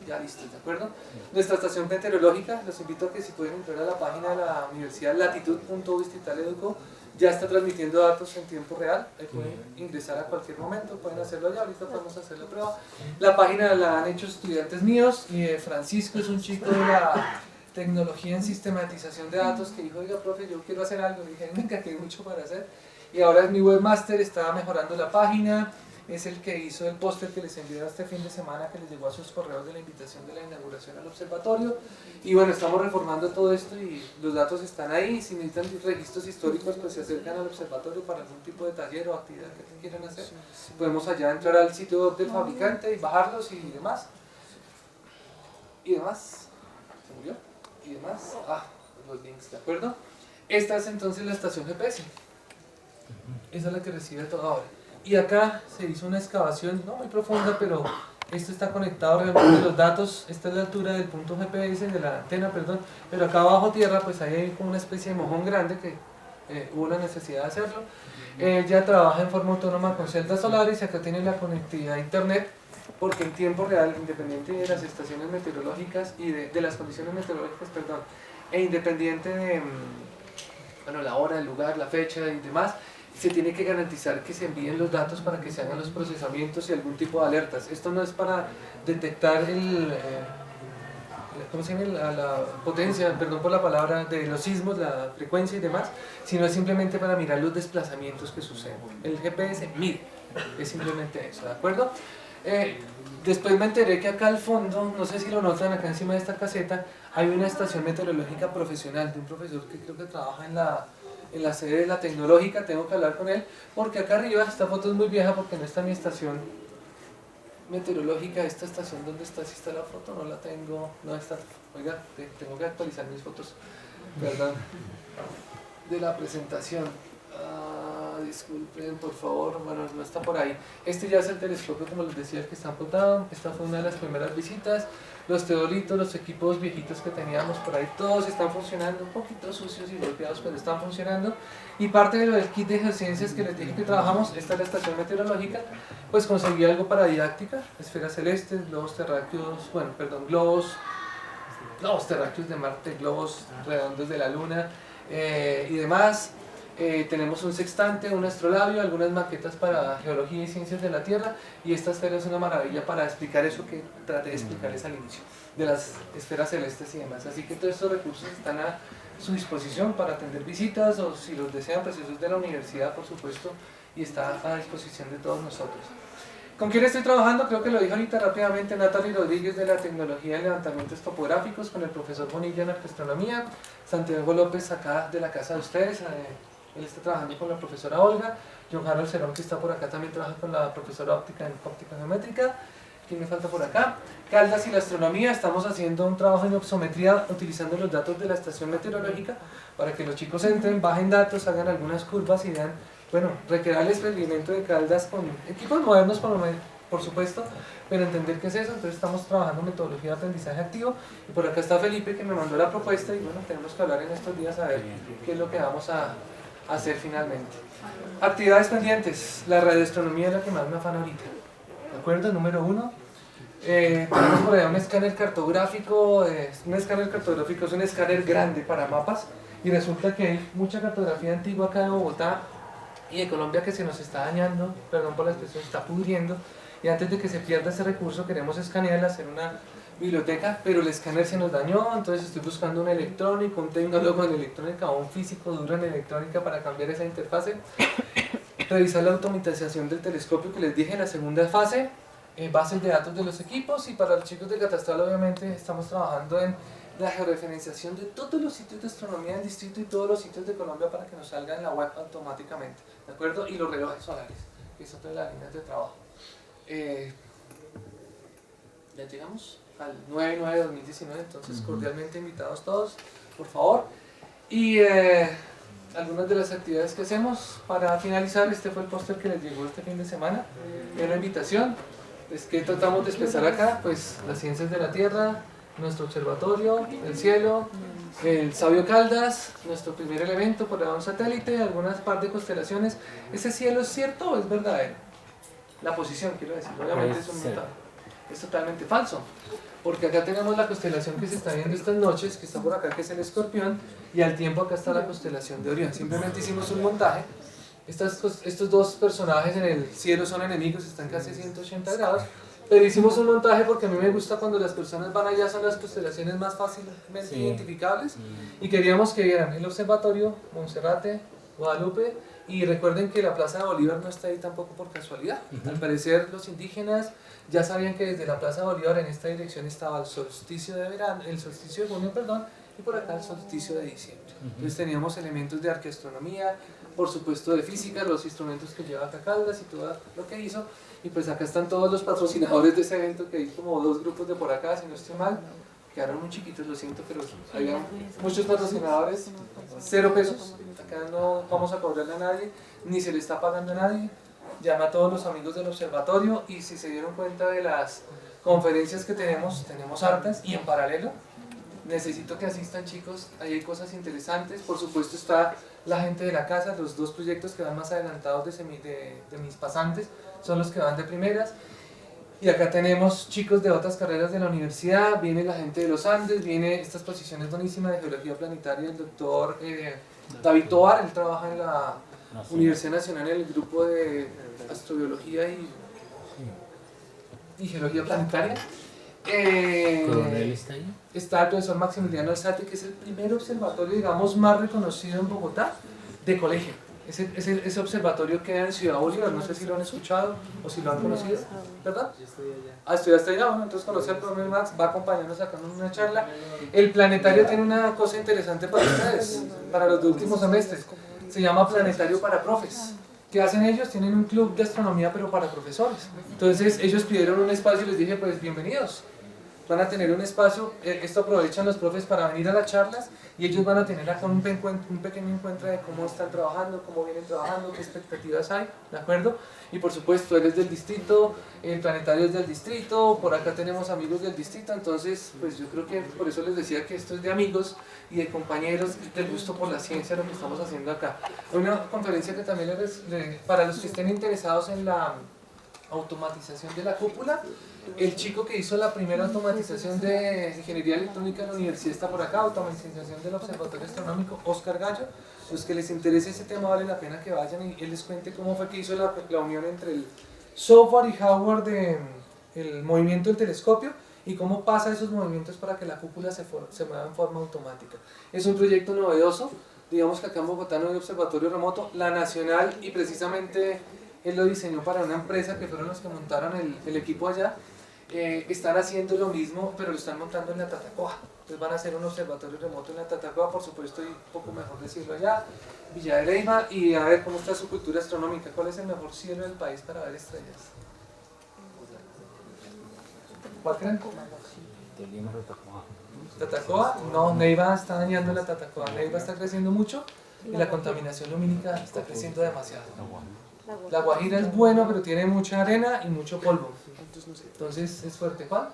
Ya listos, ¿de acuerdo? Nuestra estación meteorológica, los invito a que si pueden entrar a la página de la universidad latitud.distritaleduco, ya está transmitiendo datos en tiempo real, ahí pueden ingresar a cualquier momento, pueden hacerlo ya, ahorita podemos hacer la prueba. La página la han hecho estudiantes míos, y Francisco es un chico de la tecnología en sistematización de datos que dijo, oiga profe, yo quiero hacer algo, y dije, venga, que hay mucho para hacer, y ahora es mi webmaster, está mejorando la página, es el que hizo el póster que les envié este fin de semana, que les llegó a sus correos de la invitación de la inauguración al observatorio. Y bueno, estamos reformando todo esto y los datos están ahí. Si necesitan registros históricos, pues se acercan al observatorio para algún tipo de taller o actividad que quieran hacer. Podemos allá entrar al sitio web del fabricante y bajarlos y demás. Y demás. ¿Se murió? Y demás. Los links, ¿de acuerdo? Esta es entonces la estación GPS. Esa es la que recibe todo ahora. Y acá se hizo una excavación, no muy profunda, pero esto está conectado realmente los datos. Esta es la altura del punto GPS, de la antena, perdón, pero acá bajo tierra pues hay como una especie de mojón grande que hubo la necesidad de hacerlo. Ya trabaja en forma autónoma con celdas solares y acá tiene la conectividad a internet, porque en tiempo real, independiente de las estaciones meteorológicas y de las condiciones meteorológicas, perdón, e independiente de bueno, la hora, el lugar, la fecha y demás, se tiene que garantizar que se envíen los datos para que se hagan los procesamientos y algún tipo de alertas. Esto no es para detectar ¿cómo se llama? La potencia, perdón por la palabra, de los sismos, la frecuencia y demás, sino es simplemente para mirar los desplazamientos que suceden. El GPS mide, es simplemente eso, ¿de acuerdo? Después me enteré que acá al fondo, no sé si lo notan, acá encima de esta caseta, hay una estación meteorológica profesional de un profesor que creo que trabaja en la sede de la tecnológica. Tengo que hablar con él, porque acá arriba, esta foto es muy vieja porque no está mi estación meteorológica. Esta estación, ¿dónde está? Si está la foto, no la tengo, no está. Oiga, tengo que actualizar mis fotos, perdón, de la presentación. Disculpen, por favor, bueno, no está por ahí. Este ya es el telescopio, como les decía, el que está apuntado. Esta fue una de las primeras visitas. Los teodolitos, los equipos viejitos que teníamos por ahí, todos están funcionando, un poquito sucios y golpeados, pero están funcionando. Y parte de lo del kit de geociencias que les dije que trabajamos, esta es la estación meteorológica, pues conseguí algo para didáctica, esferas celestes, globos terráqueos, bueno, perdón, globos terráqueos de Marte, globos redondos de la Luna y demás. Tenemos un sextante, un astrolabio, algunas maquetas para geología y ciencias de la Tierra, y esta esfera es una maravilla para explicar eso que traté de explicarles al inicio, de las esferas celestes y demás. Así que todos estos recursos están a su disposición para atender visitas, o si los desean, pues eso es de la universidad, por supuesto, y está a disposición de todos nosotros. ¿Con quién estoy trabajando? Creo que lo dije ahorita rápidamente. Natalie Rodríguez, de la tecnología de levantamientos topográficos, con el profesor Bonilla en astronomía. Santiago López, acá de la casa de ustedes, él está trabajando con la profesora Olga. John Harold Cerón, que está por acá, también trabaja con la profesora óptica en óptica geométrica. ¿Quién me falta por acá? Caldas y la astronomía. Estamos haciendo un trabajo en opsometría utilizando los datos de la estación meteorológica para que los chicos entren, bajen datos, hagan algunas curvas y vean, bueno, recrear el experimento de Caldas con equipos modernos, por supuesto, pero entender qué es eso. Entonces estamos trabajando metodología de aprendizaje activo, y por acá está Felipe, que me mandó la propuesta, y bueno, tenemos que hablar en estos días a ver qué es lo que vamos a hacer finalmente. Actividades pendientes. La radioastronomía es la que más me afana ahorita, ¿de acuerdo? Número 1. Tenemos por allá un escáner cartográfico. Un escáner cartográfico es un escáner grande para mapas, y resulta que hay mucha cartografía antigua acá de Bogotá y de Colombia que se nos está dañando, perdón por la expresión, se está pudriendo, y antes de que se pierda ese recurso queremos escanearla, hacer una biblioteca, pero el escáner se nos dañó. Entonces estoy buscando un electrónico, un tecnólogo en electrónica o un físico duro en electrónica para cambiar esa interfase. Revisar la automatización del telescopio que les dije en la segunda fase, bases de datos de los equipos, y para los chicos de Catastral obviamente estamos trabajando en la georreferenciación de todos los sitios de astronomía del distrito y todos los sitios de Colombia para que nos salga en la web automáticamente, ¿de acuerdo? Y los relojes solares, que es otra de las líneas de trabajo. Ya llegamos al 9/9/2019, entonces cordialmente invitados todos, por favor. Y algunas de las actividades que hacemos para finalizar. Este fue el póster que les llegó este fin de semana, era una invitación. Es que tratamos de expresar acá, pues, las ciencias de la Tierra, nuestro observatorio, el cielo, el sabio Caldas, nuestro primer elemento por un satélite, algunas par de constelaciones. ¿Ese cielo es cierto o es verdadero? La posición, quiero decir, obviamente es un metado. Es totalmente falso, porque acá tenemos la constelación que se está viendo estas noches, que está por acá, que es el Escorpión, y al tiempo acá está la constelación de Orión. Simplemente hicimos un montaje. Estos dos personajes en el cielo son enemigos, están casi a 180 grados, pero hicimos un montaje porque a mí me gusta cuando las personas van allá, son las constelaciones más fácilmente identificables, y queríamos que vieran el observatorio, Monserrate, Guadalupe, y recuerden que la Plaza de Bolívar no está ahí tampoco por casualidad. Al parecer los indígenas ya sabían que desde la Plaza de Bolívar en esta dirección estaba el solsticio de verano, el solsticio de junio, perdón, y por acá el solsticio de diciembre. Entonces teníamos elementos de arqueastronomía, por supuesto de física, los instrumentos que lleva acá Caldas y todo lo que hizo, y pues acá están todos los patrocinadores de ese evento, que hay como 2 grupos de por acá, si no estoy mal, quedaron muy chiquitos, lo siento, pero había muchos patrocinadores, 0 pesos, acá no vamos a cobrarle a nadie, ni se le está pagando a nadie. Llama a todos los amigos del observatorio, y si se dieron cuenta de las conferencias que tenemos hartas, y en paralelo necesito que asistan, chicos, ahí hay cosas interesantes. Por supuesto está la gente de la casa, los 2 proyectos que van más adelantados de mis pasantes son los que van de primeras, y acá tenemos chicos de otras carreras de la universidad, viene la gente de los Andes, viene esta exposición buenísima de geología planetaria del doctor David Tovar. Él trabaja en la Universidad Nacional en el grupo de astrobiología y geología planetaria. ¿Coronel está ahí? Está el profesor Maximiliano Alzate, que es el primer observatorio, digamos, más reconocido en Bogotá de colegio. Ese observatorio queda en Ciudad Bolívar, no sé si lo han escuchado o si lo han conocido, ¿verdad? Yo estoy allá. Estudiaste allá, bueno, entonces conoce al profesor Max, va a acompañarnos acá en una charla. El planetario tiene una cosa interesante para ustedes, para los de últimos semestres, se llama Planetario para Profes. ¿Qué hacen ellos? Tienen un club de astronomía, pero para profesores. Entonces ellos pidieron un espacio y les dije, pues bienvenidos. Van a tener un espacio, esto aprovechan los profes para venir a las charlas, y ellos van a tener acá un pequeño encuentro de cómo están trabajando, cómo vienen trabajando, qué expectativas hay, ¿de acuerdo? Y por supuesto, él es del distrito, el planetario es del distrito, por acá tenemos amigos del distrito, entonces pues yo creo que por eso les decía que esto es de amigos y de compañeros del gusto por la ciencia, lo que estamos haciendo acá. Una conferencia que también para los que estén interesados en la automatización de la cúpula, el chico que hizo la primera automatización de ingeniería electrónica en la universidad está por acá, automatización del observatorio astronómico, Oscar Gallo. Los que les interese ese tema vale la pena que vayan y él les cuente cómo fue que hizo la unión entre el software y hardware del movimiento del telescopio, y cómo pasa esos movimientos para que la cúpula se mueva en forma automática. Es un proyecto novedoso, digamos que acá en Bogotá no hay observatorio remoto, la nacional, y precisamente él lo diseñó para una empresa que fueron los que montaron el equipo allá. Están haciendo lo mismo, pero lo están montando en la Tatacoa. Entonces van a hacer un observatorio remoto en la Tatacoa, por supuesto, y un poco mejor decirlo allá, Villa de Leyva, y a ver cómo está su cultura astronómica. ¿Cuál es el mejor cielo del país para ver estrellas? ¿Cuál creen? ¿Tatacoa? No, Neiva está dañando la Tatacoa. Neiva está creciendo mucho y la contaminación lumínica está creciendo demasiado. La Guajira es bueno, pero tiene mucha arena y mucho polvo. Entonces es fuerte. ¿Cuál?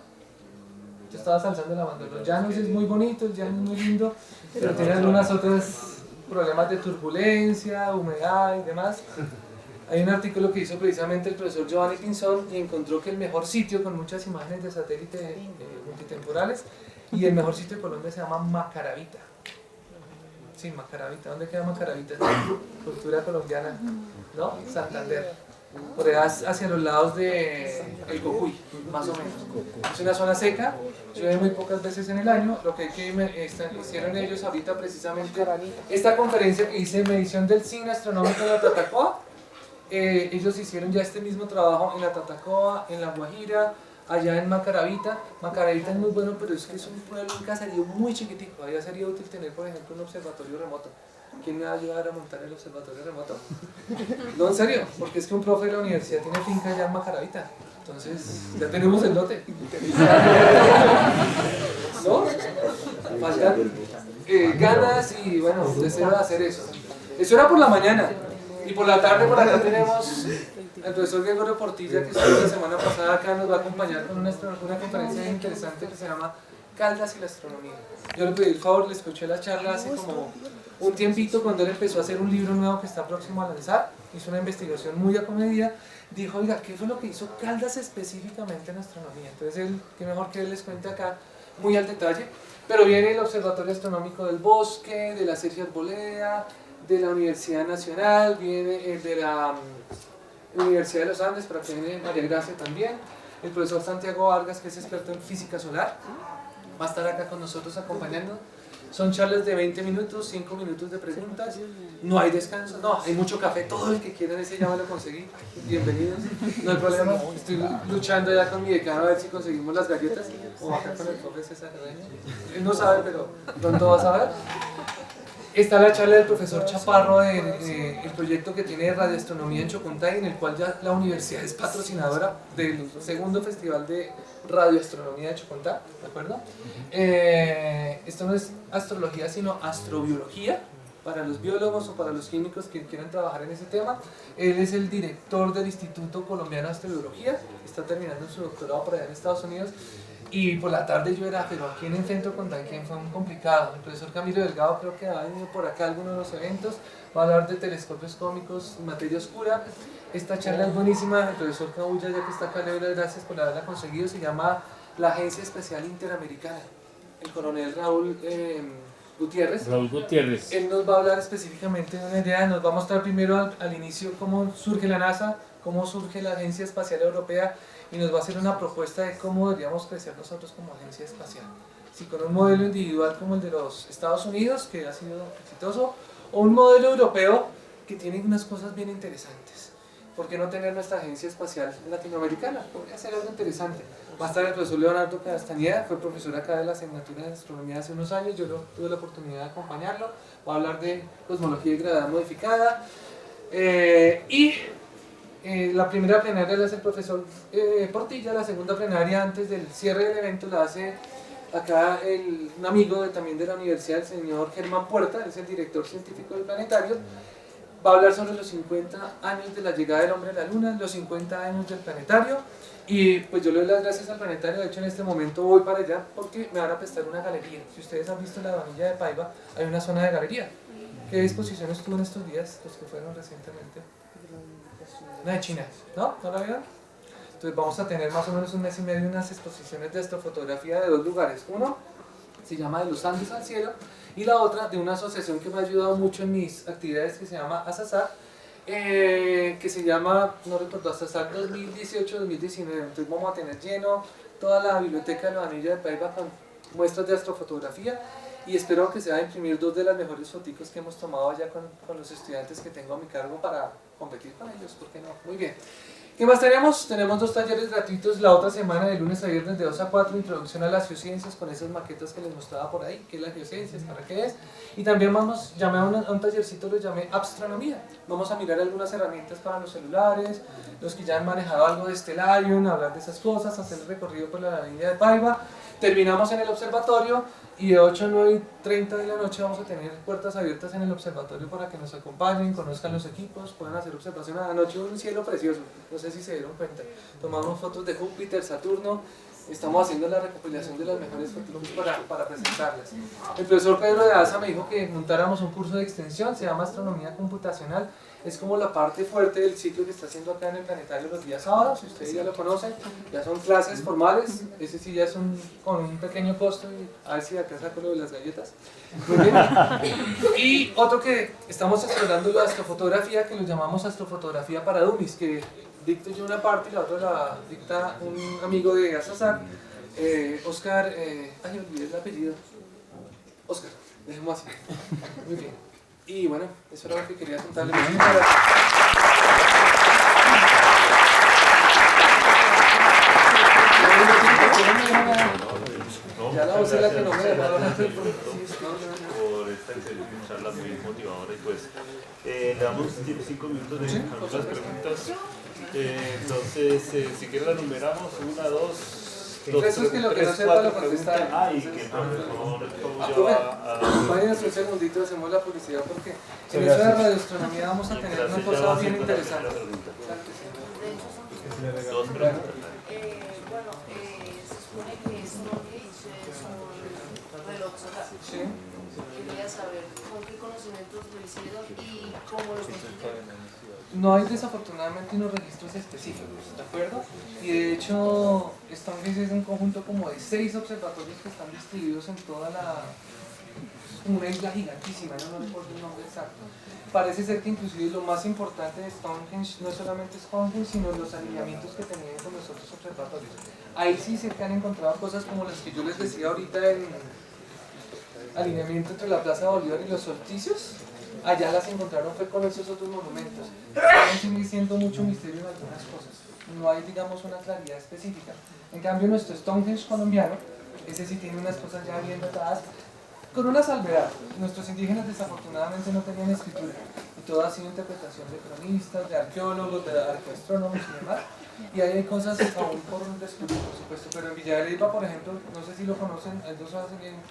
Yo estaba alzando la mano. Los llanos es muy bonito, el llano es muy lindo, pero tiene algunas otras problemas de turbulencia, humedad y demás. Hay un artículo que hizo precisamente el profesor Giovanni Pinzón y encontró que el mejor sitio, con muchas imágenes de satélite multitemporales, y el mejor sitio de Colombia se llama Macaravita. Sí, Macaravita. ¿Dónde queda Macaravita? Cultura colombiana, ¿no? Santander. Por allá hacia los lados de el Cocuy, más o menos. Es una zona seca, llueve muy pocas veces en el año. Lo que hicieron ellos ahorita precisamente, esta conferencia que hice, medición del signo astronómico en la Tatacoa, ellos hicieron ya este mismo trabajo en la Tatacoa, en la Guajira, allá en Macaravita. Macaravita es muy bueno, pero es que es un pueblo, un caserío muy chiquitico. Allá sería útil tener, por ejemplo, un observatorio remoto. ¿Quién me va a ayudar a montar el observatorio remoto? No, en serio, porque es que un profe de la universidad tiene finca allá en Macaravita. Entonces, ya tenemos el lote. ¿No? Faltan ganas y, bueno, deseo de hacer eso. Eso era por la mañana. Y por la tarde, por acá tenemos al profesor Gregorio Portilla, que estuvo la semana pasada acá, nos va a acompañar con una conferencia interesante que se llama Caldas y la astronomía. Yo le pedí el favor, le escuché la charla hace como un tiempito cuando él empezó a hacer un libro nuevo que está próximo a lanzar. hizo una investigación muy acomedida, dijo, oiga, ¿qué fue lo que hizo Caldas específicamente en astronomía? Entonces él, qué mejor que él les cuente acá muy al detalle, pero viene el Observatorio Astronómico del Bosque, de la Sergio Arboleda, de la Universidad Nacional, viene el de la Universidad de los Andes, para que viene María Gracia también, el profesor Santiago Vargas, que es experto en física solar, va a estar acá con nosotros acompañando. Son charlas de 20 minutos, 5 minutos de preguntas, no hay descanso, no, hay mucho café, todo el que quiera ese ya me lo conseguí, bienvenidos, no hay problema, estoy luchando ya con mi decano a ver si conseguimos las galletas, o acá con el profe César Reina, él no sabe, pero pronto va a saber. Está la charla del profesor Chaparro del proyecto que tiene de radioastronomía en Chocontay, en el cual ya la universidad es patrocinadora del segundo festival de radioastronomía de Chocontay, ¿de acuerdo? Esto no es astrología, sino astrobiología, para los biólogos o para los químicos que quieran trabajar en ese tema. Él es el director del Instituto Colombiano de Astrobiología, está terminando su doctorado por allá en Estados Unidos. Y por la tarde yo era, pero aquí en el centro con Tanquén fue muy complicado. El profesor Camilo Delgado creo que ha venido por acá a algunos de los eventos, va a hablar de telescopios cósmicos, materia oscura. Esta charla es buenísima, el profesor Cabulla, ya que está acá, le doy las gracias por haberla conseguido, se llama la Agencia Especial Interamericana. El coronel Raúl Gutiérrez. Raúl Gutiérrez. Él nos va a hablar específicamente de una idea, nos va a mostrar primero al inicio cómo surge la NASA, cómo surge la Agencia Espacial Europea, y nos va a hacer una propuesta de cómo deberíamos crecer nosotros como agencia espacial. Si con un modelo individual como el de los Estados Unidos, que ha sido exitoso, o un modelo europeo que tiene unas cosas bien interesantes. ¿Por qué no tener nuestra agencia espacial latinoamericana? Podría ser algo interesante. Va a estar el profesor Leonardo Castañeda, fue profesor acá de la asignatura de astronomía hace unos años, yo tuve la oportunidad de acompañarlo, va a hablar de cosmología y gravedad modificada, la primera plenaria la hace el profesor Portilla, la segunda plenaria antes del cierre del evento la hace acá un amigo también de la universidad, el señor Germán Puerta, es el director científico del planetario. Va a hablar sobre los 50 años de la llegada del hombre a la luna, los 50 años del planetario, y pues yo le doy las gracias al planetario. De hecho en este momento voy para allá porque me van a prestar una galería. Si ustedes han visto la Vanilla de Paiva, hay una zona de galería. ¿Qué exposiciones tuvo en estos días, los que fueron recientemente? Una de China, ¿no? ¿No la vieron? Entonces vamos a tener más o menos un mes y medio unas exposiciones de astrofotografía de dos lugares. Uno se llama De los Andes al Cielo, y la otra de una asociación que me ha ayudado mucho en mis actividades, que se llama ASASAC, que se llama, no recuerdo, ASASAC 2018-2019. Entonces vamos a tener lleno toda la biblioteca de la Vanilla de Paiva con muestras de astrofotografía, y espero que se va a imprimir dos de las mejores fotos que hemos tomado allá con los estudiantes que tengo a mi cargo para competir con ellos, ¿por qué no? Muy bien. ¿Qué más tenemos? Tenemos 2 talleres gratuitos la otra semana, de lunes a viernes, de 2 a 4, introducción a las geociencias, con esas maquetas que les mostraba por ahí, qué es la geociencias, para qué es. Y también llamé a un tallercito, lo llamé Astronomía. Vamos a mirar algunas herramientas para los celulares, los que ya han manejado algo de Stellarium, hablar de esas cosas, hacer el recorrido por la Vanilla de Paiva. Terminamos en el observatorio, y de 8 a 9 y 30 de la noche vamos a tener puertas abiertas en el observatorio para que nos acompañen, conozcan los equipos, puedan hacer observación. Anoche un cielo precioso, no sé si se dieron cuenta. Tomamos fotos de Júpiter, Saturno, estamos haciendo la recopilación de las mejores fotos para presentarlas. El profesor Pedro de Asa me dijo que montáramos un curso de extensión, se llama Astronomía Computacional. Es como la parte fuerte del ciclo que está haciendo acá en el planetario los días sábados, si ustedes ya lo conocen, ya son clases formales, ese sí ya es con un pequeño costo, y a ver si acá saco lo de las galletas. Muy bien. Y otro que estamos explorando, la astrofotografía, que lo llamamos astrofotografía para dummies, que dicto yo una parte y la otra la dicta un amigo de ASASAC, Oscar, ay, olvidé el apellido, Oscar, dejemos así. Muy bien. Y bueno, eso era lo que quería contarles. Ya la voz es la que no me deja hablar. Por esta charla muy motivadora, y pues le damos 5 minutos de algunas preguntas. Entonces, si quieren la numeramos, 1, 2, Eso es que lo que no sepa lo contestar. Ah, y que el profesor va a... Váyanos un segundito, hacemos la publicidad, porque en eso de radioastronomía vamos a tener una cosa bien interesante. Dos preguntas. Bueno, se supone que esto que hice es un reloj solar. Sí. Quería saber con qué conocimiento instrumentos lo hicieron y cómo lo construyeron? No hay desafortunadamente unos registros específicos, ¿de acuerdo? Y de hecho, Stonehenge es un conjunto como de 6 observatorios que están distribuidos en toda una isla gigantísima, no recuerdo el nombre exacto. Parece ser que inclusive lo más importante de Stonehenge no es solamente Stonehenge, sino los alineamientos que tenían con los otros observatorios. Ahí sí se han encontrado cosas como las que yo les decía ahorita en alineamiento entre la Plaza Bolívar y los solsticios. Allá las encontraron fue con esos otros monumentos. También sigue siendo mucho misterio en algunas cosas. No hay, digamos, una claridad específica. En cambio, nuestro Stonehenge colombiano, ese sí tiene unas cosas ya bien datadas, con una salvedad. Nuestros indígenas desafortunadamente no tenían escritura. Y todo ha sido interpretación de cronistas, de arqueólogos, de arqueoastrónomos y demás. Y ahí hay cosas aún por descubrir, por supuesto. Pero en Villa de Leyva, por ejemplo, no sé si lo conocen, hay 2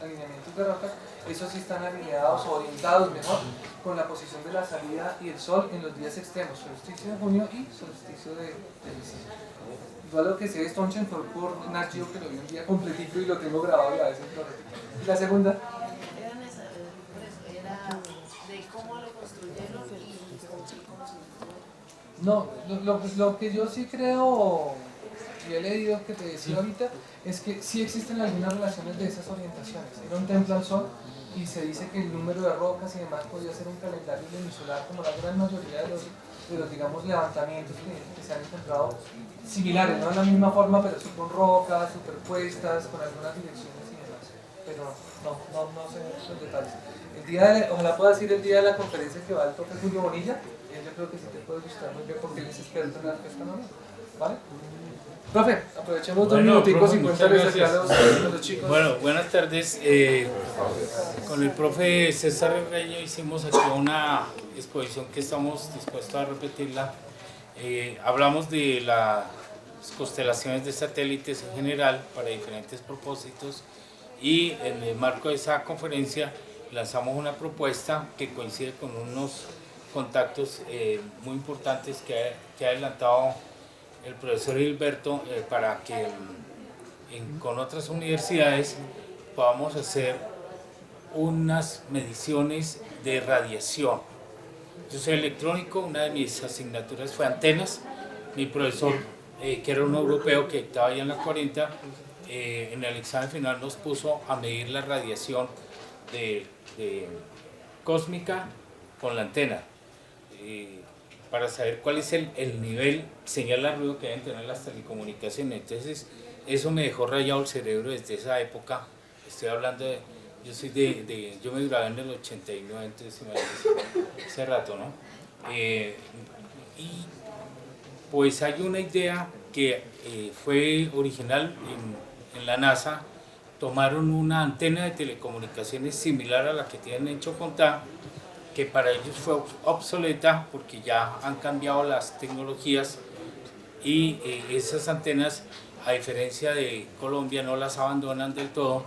alineamientos de roca. Esos sí están alineados o orientados mejor con la posición de la salida y el sol en los días extremos, solsticio de junio y solsticio de diciembre. Igual lo que sé de Stonehenge fue por Nat Geo, que lo vi un día completito y lo tengo grabado y a veces lo repito. ¿Y la segunda? Era de cómo lo construyeron y cómo se No, lo que yo sí creo, y he leído que te decía ahorita, es que sí existen algunas relaciones de esas orientaciones. Era un templo al sol y se dice que el número de rocas y demás podía ser un calendario lunisolar, como la gran mayoría de los digamos, levantamientos que se han encontrado similares, no en la misma forma, pero sí con rocas superpuestas, con algunas direcciones y demás. Pero no sé los detalles. Ojalá pueda decir el día de la conferencia que va el profe Julio Bonilla. Yo creo que sí te puede gustar muy bien porque él es experto en arqueoastronomía, ¿vale? Profe, aprovechemos 2 minuticos y cuéntales acá a los chicos. Bueno, buenas tardes. Con el profe César Herreño hicimos aquí una exposición que estamos dispuestos a repetirla. Hablamos de las constelaciones de satélites en general para diferentes propósitos y en el marco de esa conferencia lanzamos una propuesta que coincide con unos contactos muy importantes que ha adelantado el profesor Gilberto para que con otras universidades podamos hacer unas mediciones de radiación. Yo soy electrónico, una de mis asignaturas fue antenas. Mi profesor, que era un europeo que estaba ya en la 40, en el examen final nos puso a medir la radiación de cósmica con la antena. Para saber cuál es el nivel señal a ruido que deben tener las telecomunicaciones. Entonces eso me dejó rayado el cerebro desde esa época. Estoy hablando de, yo me gradué en el 89, entonces hace rato, ¿no? Y pues hay una idea que fue original en la NASA. Tomaron una antena de telecomunicaciones similar a la que tienen en Chocontá, que para ellos fue obsoleta porque ya han cambiado las tecnologías y esas antenas, a diferencia de Colombia, no las abandonan del todo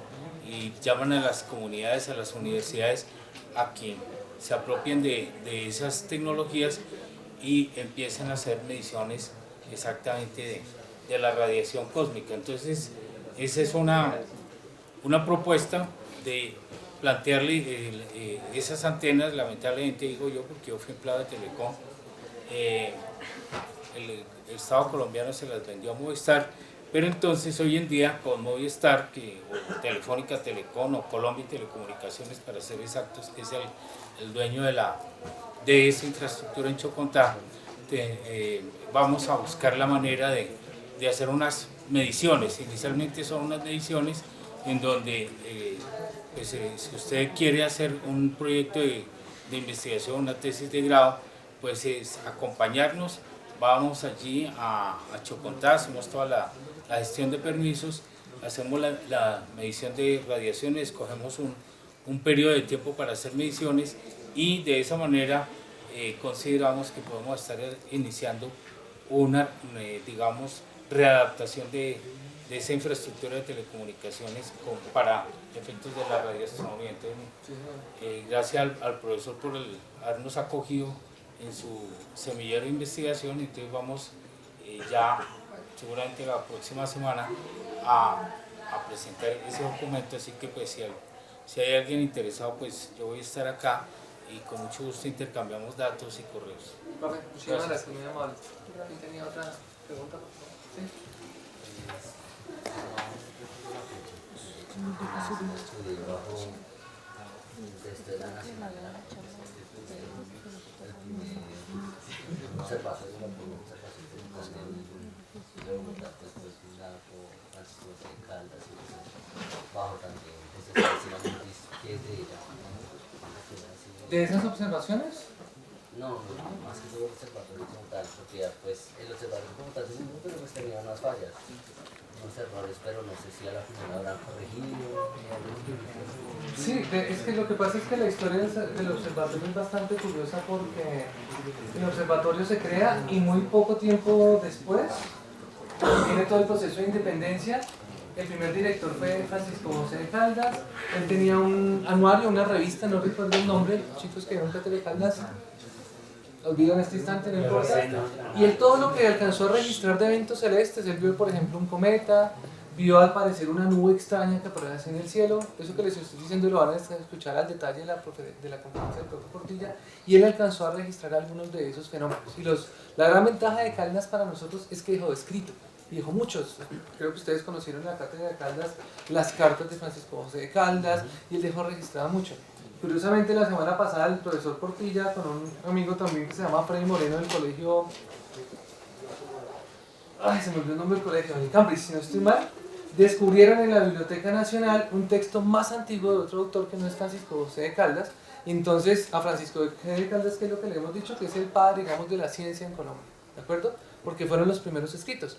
y llaman a las comunidades, a las universidades, a que se apropien de esas tecnologías y empiecen a hacer mediciones exactamente de la radiación cósmica. Entonces, esa es una propuesta de plantearle esas antenas. Lamentablemente digo yo porque yo fui empleado de Telecom, el Estado colombiano se las vendió a Movistar, pero entonces hoy en día con Movistar, o Telefónica Telecom o Colombia Telecomunicaciones para ser exactos, que es el dueño de esa infraestructura en Chocontá, vamos a buscar la manera de hacer unas mediciones. Inicialmente son unas mediciones en donde pues, si usted quiere hacer un proyecto de investigación, una tesis de grado, pues es acompañarnos. Vamos allí a Chocontá, hacemos toda la gestión de permisos, hacemos la medición de radiaciones, escogemos un periodo de tiempo para hacer mediciones y de esa manera consideramos que podemos estar iniciando una, digamos, readaptación de esa infraestructura de telecomunicaciones para efectos de la radioastronomía. Entonces, gracias al profesor por habernos acogido en su semillero de investigación. Entonces vamos ya seguramente la próxima semana a presentar ese documento, así que pues si hay alguien interesado, pues yo voy a estar acá y con mucho gusto intercambiamos datos y correos. Profe, muchísimas gracias, muy amable. ¿Quién tenía otra pregunta, por favor? ¿Sí? Desde la Nacional observación de la observación de Bogotá, después Francisco de Caldas y bajo también ¿qué es de ella? ¿De esas observaciones? No, más que todo el observatorio como tal, porque pues el observatorio como tal es muy, pero pues tenía unas fallas, unos errores, pero no sé si a la final habrán corregido. Sí, es que lo que pasa es que la historia del observatorio es bastante curiosa porque el observatorio se crea y muy poco tiempo después viene todo el proceso de independencia. El primer director fue Francisco José de Caldas. Él tenía un anuario, una revista, no recuerdo el nombre, chicos que vieron Tele Caldas, olvido en este instante, no importa. Y él todo lo que alcanzó a registrar de eventos celestes, él vio por ejemplo un cometa, vio al parecer una nube extraña que aparece en el cielo, eso que les estoy diciendo lo van a escuchar al detalle de la conferencia del profe Portilla, y él alcanzó a registrar algunos de esos fenómenos. Y la gran ventaja de Caldas para nosotros es que dejó escrito, y dejó muchos. Creo que ustedes conocieron en la cátedra de Caldas las cartas de Francisco José de Caldas, y él dejó registrado mucho. Curiosamente la semana pasada el profesor Portilla con un amigo también que se llama Freddy Moreno del colegio, se me olvidó el nombre del colegio, el Cambridge, si no estoy mal, descubrieron en la Biblioteca Nacional un texto más antiguo de otro autor que no es Francisco José de Caldas. Y entonces a Francisco José de Caldas, que es lo que le hemos dicho, que es el padre, digamos, de la ciencia en Colombia, ¿de acuerdo? Porque fueron los primeros escritos.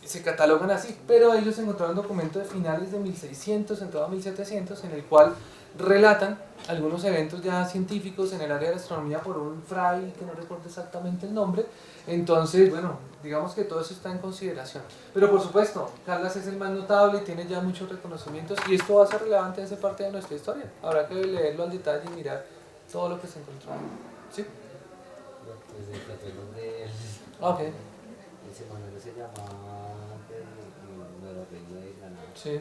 Se catalogan así, pero ellos encontraron un documento de finales de 1600, entrado a 1700, en el cual relatan algunos eventos ya científicos en el área de la astronomía por un fray, que no recuerdo exactamente el nombre. Entonces, bueno, digamos que todo eso está en consideración. Pero por supuesto, Caldas es el más notable y tiene ya muchos reconocimientos, y esto va a ser relevante en esa parte de nuestra historia. Habrá que leerlo al detalle y mirar todo lo que se encontró. ¿Sí? Ok. Se llama Sí.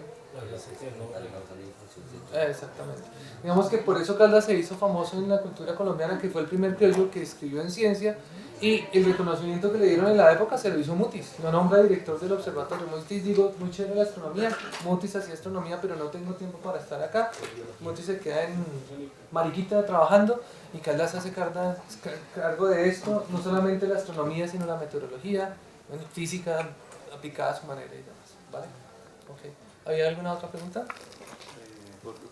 Exactamente. Digamos que por eso Caldas se hizo famoso en la cultura colombiana, que fue el primer criollo que escribió en ciencia, y el reconocimiento que le dieron en la época se lo hizo Mutis, lo nombra director del observatorio. Mutis, digo, muy chévere la astronomía, Mutis hacía astronomía, pero no tengo tiempo para estar acá. Mutis se queda en Mariquita trabajando, y Caldas hace cargo de esto, no solamente la astronomía, sino la meteorología, física aplicada a su manera y demás, ¿vale? Okay. ¿Había alguna otra pregunta?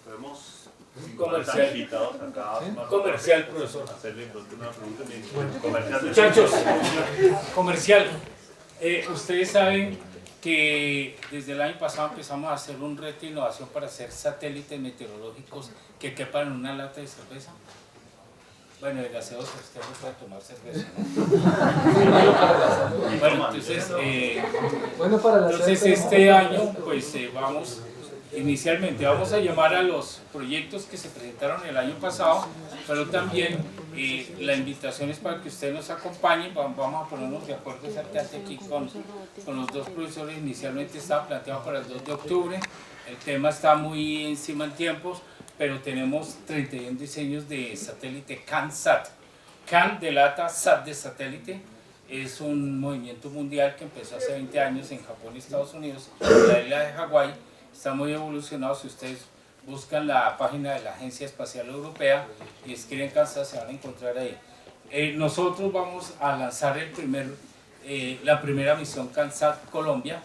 Podemos Comercial. invitados acá. ¿Sí? Comercial, profesor. Hacerle una pregunta bien. Bueno, Comercial. Muchachos, comercial. Ustedes saben que desde el año pasado empezamos a hacer un reto de innovación para hacer satélites meteorológicos que quepan en una lata de cerveza. Bueno, el gaseoso, usted no puede tomar cerveza, ¿no? Bueno, entonces este año pues inicialmente vamos a llamar a los proyectos que se presentaron el año pasado, pero también la invitación es para que ustedes nos acompañen. Vamos a ponernos de acuerdo exactamente aquí con los dos profesores. Inicialmente estaba planteado para el 2 de octubre, el tema está muy encima en tiempos, pero tenemos 31 diseños de satélite CanSat. Can de lata, Sat de satélite. Es un movimiento mundial que empezó hace 20 años en Japón y Estados Unidos, en la isla de Hawái. Está muy evolucionado. Si ustedes buscan la página de la Agencia Espacial Europea y escriben CanSat, se van a encontrar ahí. Nosotros vamos a lanzar la primera misión CanSat Colombia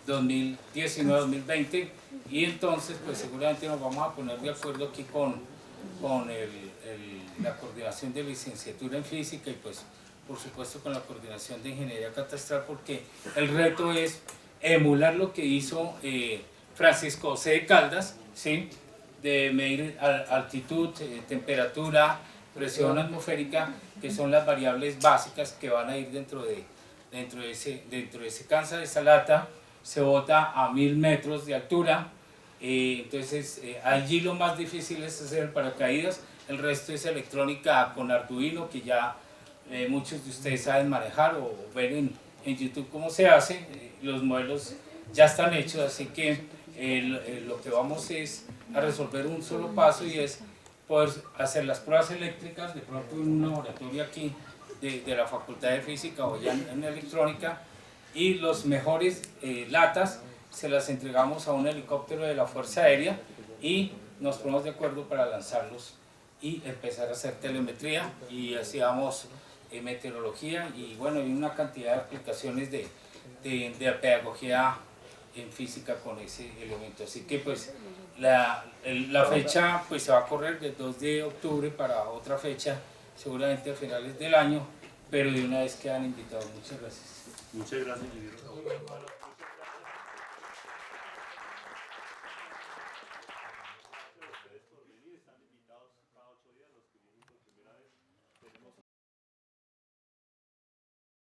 2019-2020, y entonces pues seguramente nos vamos a poner de acuerdo aquí con la coordinación de licenciatura en física y pues por supuesto con la coordinación de ingeniería catastral, porque el reto es emular lo que hizo Francisco José de Caldas, ¿sí? De medir altitud, temperatura, presión atmosférica, que son las variables básicas que van a ir dentro de ese CanSat. Esa lata se bota a 1000 metros de altura. Entonces allí lo más difícil es hacer el paracaídas, el resto es electrónica con Arduino, que ya muchos de ustedes saben manejar o ver en YouTube cómo se hace. Los modelos ya están hechos, así que lo que vamos es a resolver un solo paso, y es poder hacer las pruebas eléctricas, de pronto en un laboratorio aquí de la Facultad de Física o ya en electrónica, y los mejores latas se las entregamos a un helicóptero de la Fuerza Aérea y nos ponemos de acuerdo para lanzarlos y empezar a hacer telemetría, y hacíamos meteorología y bueno, y una cantidad de aplicaciones de pedagogía en física con ese elemento. Así que pues la fecha pues se va a correr del 2 de octubre para otra fecha, seguramente a finales del año, pero de una vez quedan invitados. Muchas gracias. Muchas gracias, ingeniero.